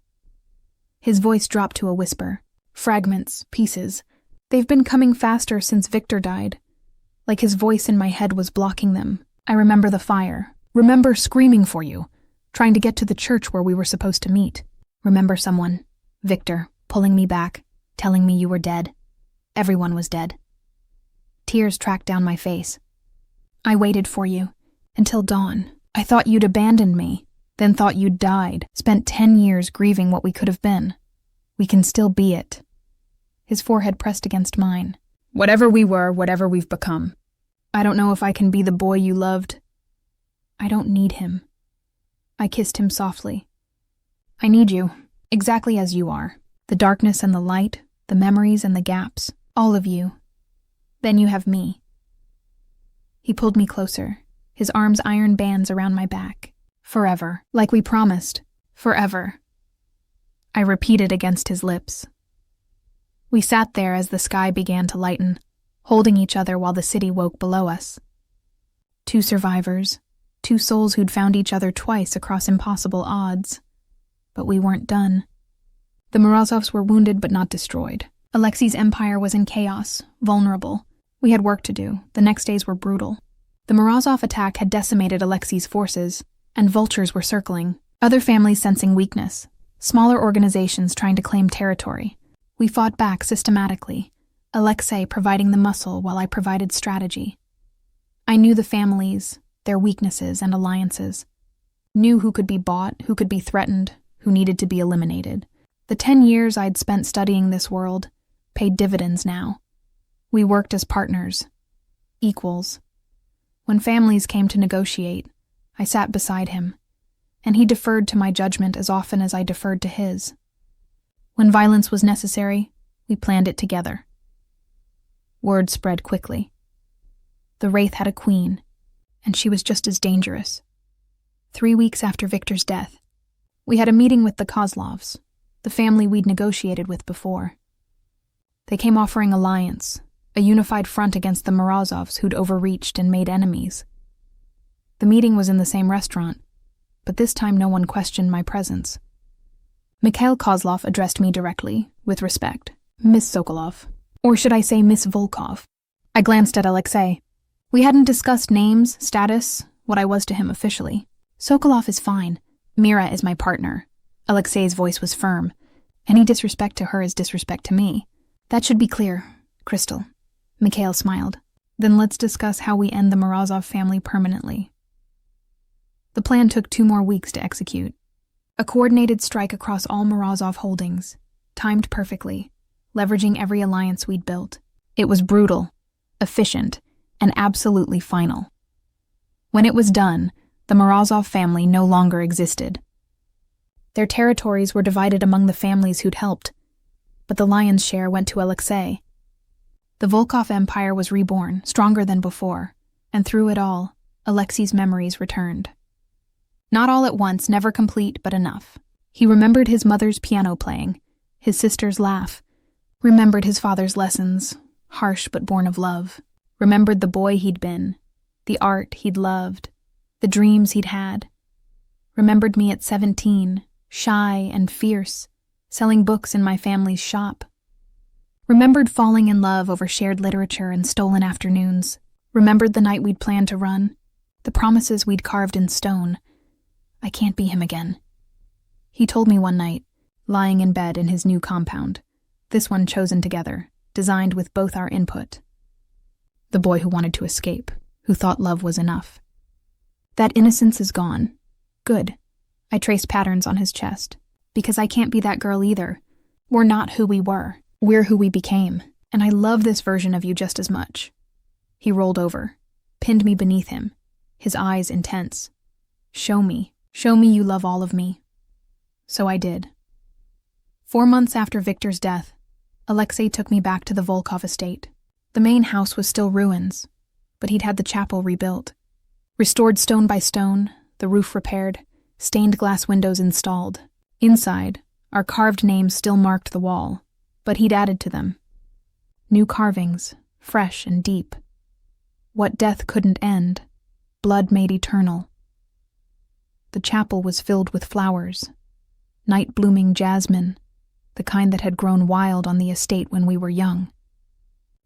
His voice dropped to a whisper. Fragments, pieces. They've been coming faster since Victor died. Like his voice in my head was blocking them. I remember the fire. Remember screaming for you, trying to get to the church where we were supposed to meet. Remember someone, Victor, pulling me back, telling me you were dead. Everyone was dead. Tears tracked down my face. I waited for you, until dawn. I thought you'd abandoned me, then thought you'd died, spent 10 years grieving what we could have been. We can still be it. His forehead pressed against mine. Whatever we were, whatever we've become. I don't know if I can be the boy you loved. I don't need him. I kissed him softly. I need you, exactly as you are. The darkness and the light, the memories and the gaps, all of you. Then you have me. He pulled me closer, his arms iron bands around my back. Forever, like we promised. Forever. I repeated against his lips. We sat there as the sky began to lighten, holding each other while the city woke below us. Two survivors, two souls who'd found each other twice across impossible odds. But we weren't done. The Morozovs were wounded but not destroyed. Alexei's empire was in chaos, vulnerable. We had work to do. The next days were brutal. The Morozov attack had decimated Alexei's forces, and vultures were circling, other families sensing weakness, smaller organizations trying to claim territory. We fought back systematically, Alexei providing the muscle while I provided strategy. I knew the families, their weaknesses and alliances. Knew who could be bought, who could be threatened, who needed to be eliminated. The 10 years I'd spent studying this world paid dividends now. We worked as partners, equals. When families came to negotiate, I sat beside him, and he deferred to my judgment as often as I deferred to his. When violence was necessary, we planned it together. Word spread quickly. The Wraith had a queen, and she was just as dangerous. 3 weeks after Victor's death, we had a meeting with the Kozlovs, the family we'd negotiated with before. They came offering alliance, a unified front against the Morozovs who'd overreached and made enemies. The meeting was in the same restaurant, but this time no one questioned my presence. Mikhail Kozlov addressed me directly, with respect. Miss Sokolov. Or should I say Miss Volkov? I glanced at Alexei. We hadn't discussed names, status, what I was to him officially. Sokolov is fine. Mira is my partner. Alexei's voice was firm. Any disrespect to her is disrespect to me. That should be clear, Crystal. Mikhail smiled. Then let's discuss how we end the Morozov family permanently. The plan took 2 more weeks to execute. A coordinated strike across all Morozov holdings, timed perfectly, leveraging every alliance we'd built. It was brutal, efficient, and absolutely final. When it was done, the Morozov family no longer existed. Their territories were divided among the families who'd helped, but the lion's share went to Alexei. The Volkov Empire was reborn, stronger than before, and through it all, Alexei's memories returned. Not all at once, never complete, but enough. He remembered his mother's piano playing, his sister's laugh, remembered his father's lessons, harsh but born of love, remembered the boy he'd been, the art he'd loved, the dreams he'd had, remembered me at 17, shy and fierce, selling books in my family's shop, remembered falling in love over shared literature and stolen afternoons, remembered the night we'd planned to run, the promises we'd carved in stone. I can't be him again. He told me one night, lying in bed in his new compound, this one chosen together, designed with both our input. The boy who wanted to escape, who thought love was enough. That innocence is gone. Good. I traced patterns on his chest. Because I can't be that girl either. We're not who we were. We're who we became. And I love this version of you just as much. He rolled over, pinned me beneath him, his eyes intense. Show me you love all of me. So I did. 4 months after Victor's death, Alexei took me back to the Volkov estate. The main house was still ruins, but he'd had the chapel rebuilt. Restored stone by stone, the roof repaired, stained glass windows installed. Inside, our carved names still marked the wall, but he'd added to them. New carvings, fresh and deep. What death couldn't end, blood made eternal. The chapel was filled with flowers, night-blooming jasmine, the kind that had grown wild on the estate when we were young.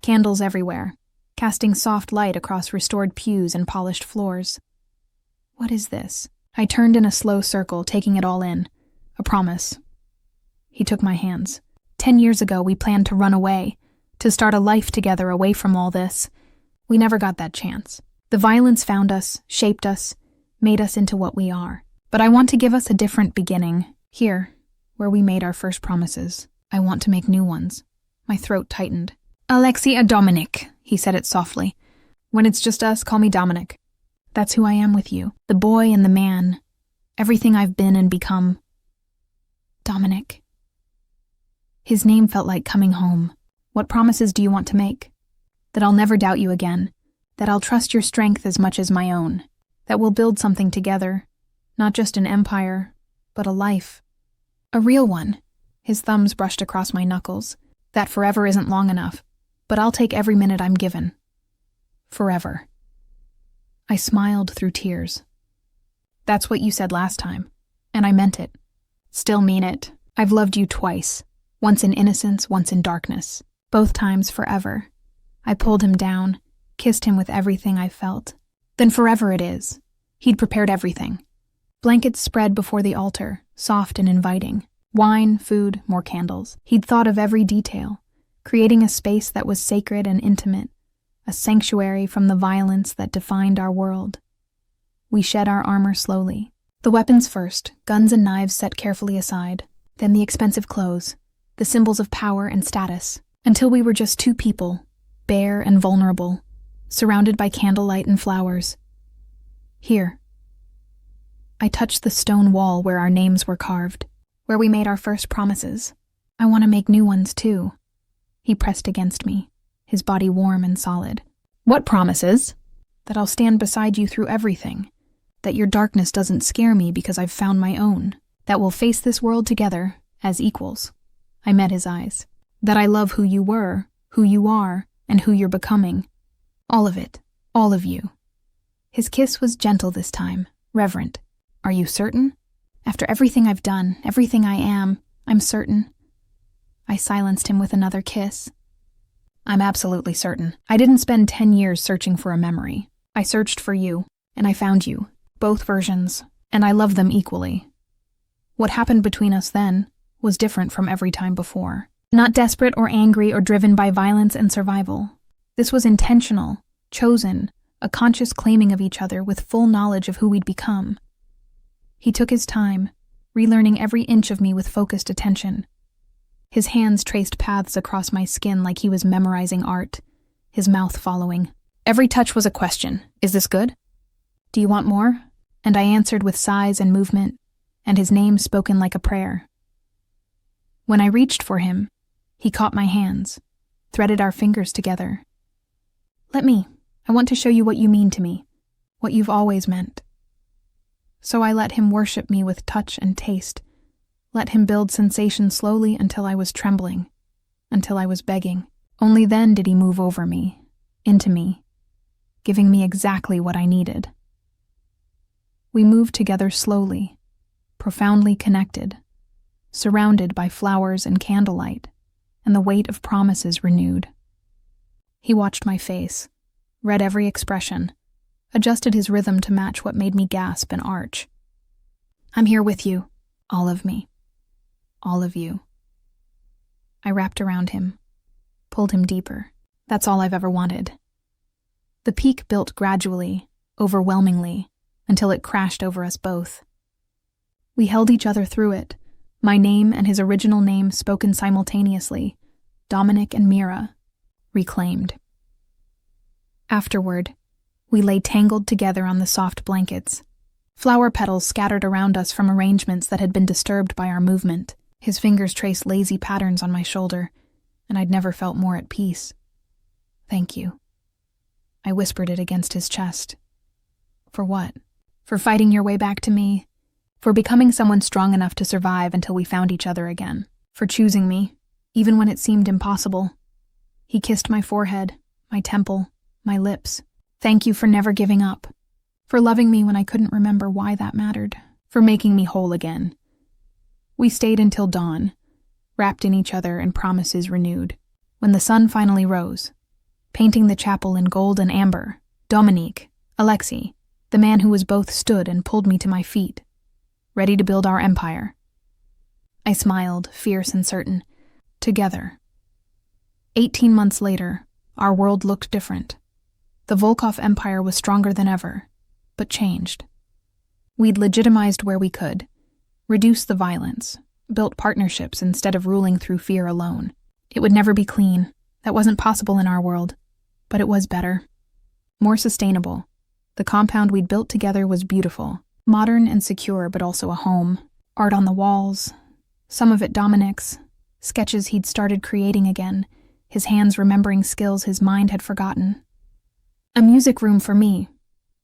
Candles everywhere, casting soft light across restored pews and polished floors. What is this? I turned in a slow circle, taking it all in. A promise. He took my hands. 10 years ago, we planned to run away, to start a life together away from all this. We never got that chance. The violence found us, shaped us, made us into what we are. But I want to give us a different beginning. Here, where we made our first promises. I want to make new ones. My throat tightened. Alexei Dominic, he said it softly. When it's just us, call me Dominic. That's who I am with you. The boy and the man. Everything I've been and become. Dominic. His name felt like coming home. What promises do you want to make? That I'll never doubt you again. That I'll trust your strength as much as my own. That we'll build something together. Not just an empire, but a life. A real one. His thumbs brushed across my knuckles. That forever isn't long enough, but I'll take every minute I'm given. Forever. I smiled through tears. That's what you said last time, and I meant it. Still mean it. I've loved you twice. Once in innocence, once in darkness. Both times forever. I pulled him down, kissed him with everything I felt. Then forever it is. He'd prepared everything. Blankets spread before the altar, soft and inviting. Wine, food, more candles. He'd thought of every detail, creating a space that was sacred and intimate, a sanctuary from the violence that defined our world. We shed our armor slowly. The weapons first, guns and knives set carefully aside, then the expensive clothes, the symbols of power and status, until we were just 2 people, bare and vulnerable, surrounded by candlelight and flowers. Here. I touched the stone wall where our names were carved, where we made our first promises. I want to make new ones too. He pressed against me, his body warm and solid. What promises? That I'll stand beside you through everything. That your darkness doesn't scare me because I've found my own. That we'll face this world together as equals. I met his eyes. That I love who you were, who you are, and who you're becoming. All of it. All of you. His kiss was gentle this time, reverent. Are you certain? After everything I've done, everything I am, I'm certain. I silenced him with another kiss. I'm absolutely certain. I didn't spend 10 years searching for a memory. I searched for you, and I found you. Both versions, and I love them equally. What happened between us then was different from every time before. Not desperate or angry or driven by violence and survival. This was intentional, chosen, a conscious claiming of each other with full knowledge of who we'd become. He took his time, relearning every inch of me with focused attention. His hands traced paths across my skin like he was memorizing art, his mouth following. Every touch was a question. Is this good? Do you want more? And I answered with sighs and movement, and his name spoken like a prayer. When I reached for him, he caught my hands, threaded our fingers together. I want to show you what you mean to me, what you've always meant. So I let him worship me with touch and taste, let him build sensation slowly until I was trembling, until I was begging. Only then did he move over me, into me, giving me exactly what I needed. We moved together slowly, profoundly connected, surrounded by flowers and candlelight, and the weight of promises renewed. He watched my face, read every expression, adjusted his rhythm to match what made me gasp and arch. I'm here with you, all of me, all of you. I wrapped around him, pulled him deeper. That's all I've ever wanted. The peak built gradually, overwhelmingly, until it crashed over us both. We held each other through it, my name and his original name spoken simultaneously, Dominic and Mira, reclaimed. Afterward, we lay tangled together on the soft blankets, flower petals scattered around us from arrangements that had been disturbed by our movement. His fingers traced lazy patterns on my shoulder, and I'd never felt more at peace. Thank you. I whispered it against his chest. For what? For fighting your way back to me. For becoming someone strong enough to survive until we found each other again. For choosing me, even when it seemed impossible. He kissed my forehead, my temple, my lips. Thank you for never giving up. For loving me when I couldn't remember why that mattered. For making me whole again. We stayed until dawn, wrapped in each other and promises renewed. When the sun finally rose, painting the chapel in gold and amber, Dominique, Alexei, the man who was both, stood and pulled me to my feet, ready to build our empire. I smiled, fierce and certain. Together. 18 months later, our world looked different. The Volkov Empire was stronger than ever, but changed. We'd legitimized where we could, reduced the violence, built partnerships instead of ruling through fear alone. It would never be clean. That wasn't possible in our world, but it was better. More sustainable. The compound we'd built together was beautiful, modern and secure, but also a home. Art on the walls, some of it Dominic's, sketches he'd started creating again, his hands remembering skills his mind had forgotten. A music room for me,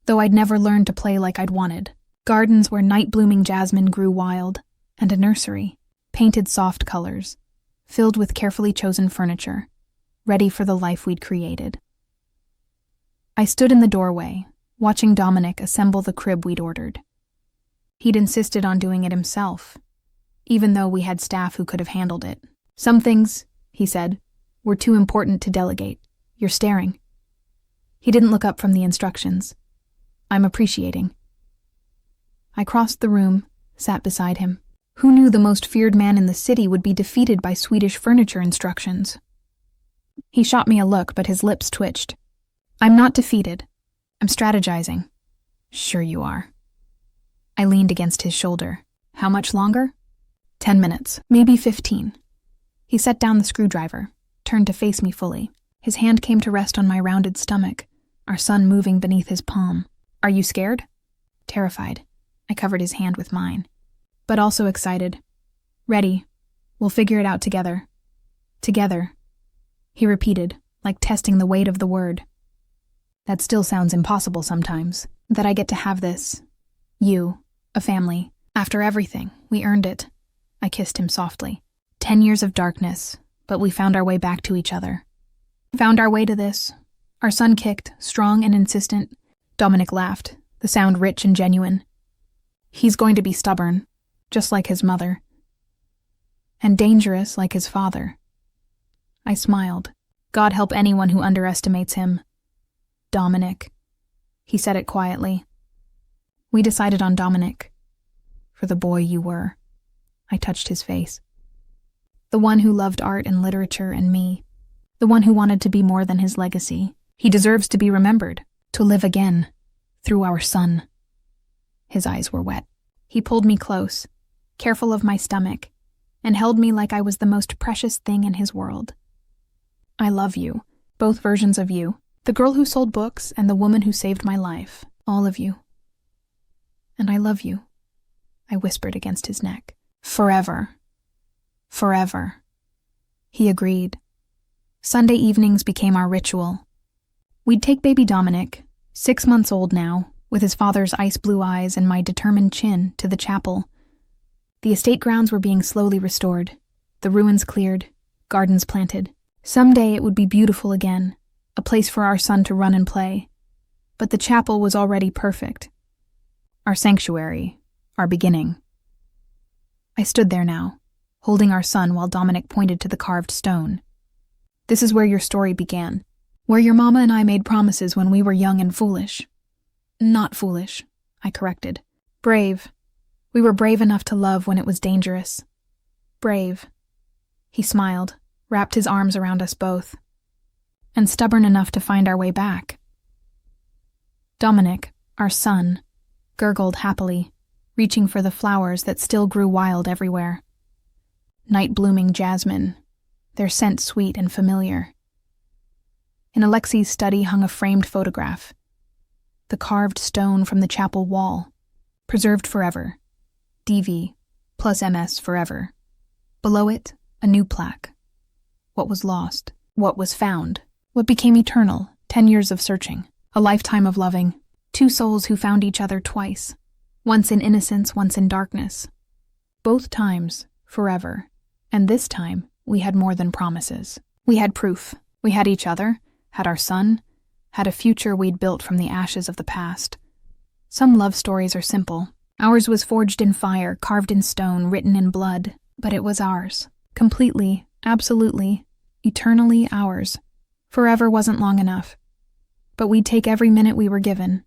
though I'd never learned to play like I'd wanted. Gardens where night-blooming jasmine grew wild, and a nursery, painted soft colors, filled with carefully chosen furniture, ready for the life we'd created. I stood in the doorway, watching Dominic assemble the crib we'd ordered. He'd insisted on doing it himself, even though we had staff who could have handled it. Some things, he said, were too important to delegate. You're staring. He didn't look up from the instructions. I'm appreciating. I crossed the room, sat beside him. Who knew the most feared man in the city would be defeated by Swedish furniture instructions? He shot me a look, but his lips twitched. I'm not defeated. I'm strategizing. Sure you are. I leaned against his shoulder. How much longer? 10 minutes, maybe 15. He set down the screwdriver, turned to face me fully. His hand came to rest on my rounded stomach, our sun moving beneath his palm. Are you scared? Terrified. I covered his hand with mine. But also excited. Ready. We'll figure it out together. Together. He repeated, like testing the weight of the word. That still sounds impossible sometimes. That I get to have this. You. A family. After everything, we earned it. I kissed him softly. 10 years of darkness. but we found our way back to each other. Found our way to this. Our son kicked, strong and insistent. Dominic laughed, the sound rich and genuine. He's going to be stubborn, just like his mother. And dangerous like his father. I smiled. God help anyone who underestimates him. Dominic. He said it quietly. We decided on Dominic. For the boy you were. I touched his face. The one who loved art and literature and me. The one who wanted to be more than his legacy. He deserves to be remembered, to live again, through our son. His eyes were wet. He pulled me close, careful of my stomach, and held me like I was the most precious thing in his world. I love you, both versions of you, the girl who sold books and the woman who saved my life, all of you. And I love you, I whispered against his neck. Forever. Forever. He agreed. Sunday evenings became our ritual. We'd take baby Dominic, 6 months old now, with his father's ice blue eyes and my determined chin, to the chapel. The estate grounds were being slowly restored, the ruins cleared, gardens planted. Someday it would be beautiful again, a place for our son to run and play. But the chapel was already perfect. Our sanctuary, our beginning. I stood there now, holding our son while Dominic pointed to the carved stone. This is where your story began, where your mama and I made promises when we were young and foolish. Not foolish, I corrected. Brave. We were brave enough to love when it was dangerous. Brave. He smiled, wrapped his arms around us both. And stubborn enough to find our way back. Dominic, our son, gurgled happily, reaching for the flowers that still grew wild everywhere. Night-blooming jasmine, their scent sweet and familiar. In Alexi's study hung a framed photograph. The carved stone from the chapel wall, preserved forever. DV plus MS forever. Below it, a new plaque. What was lost? What was found? What became eternal? 10 years of searching. A lifetime of loving. 2 souls who found each other twice. Once in innocence, once in darkness. Both times, forever. And this time, we had more than promises. We had proof. We had each other, had our son, had a future we'd built from the ashes of the past. Some love stories are simple. Ours was forged in fire, carved in stone, written in blood. But it was ours. Completely, absolutely, eternally ours. Forever wasn't long enough. But we'd take every minute we were given,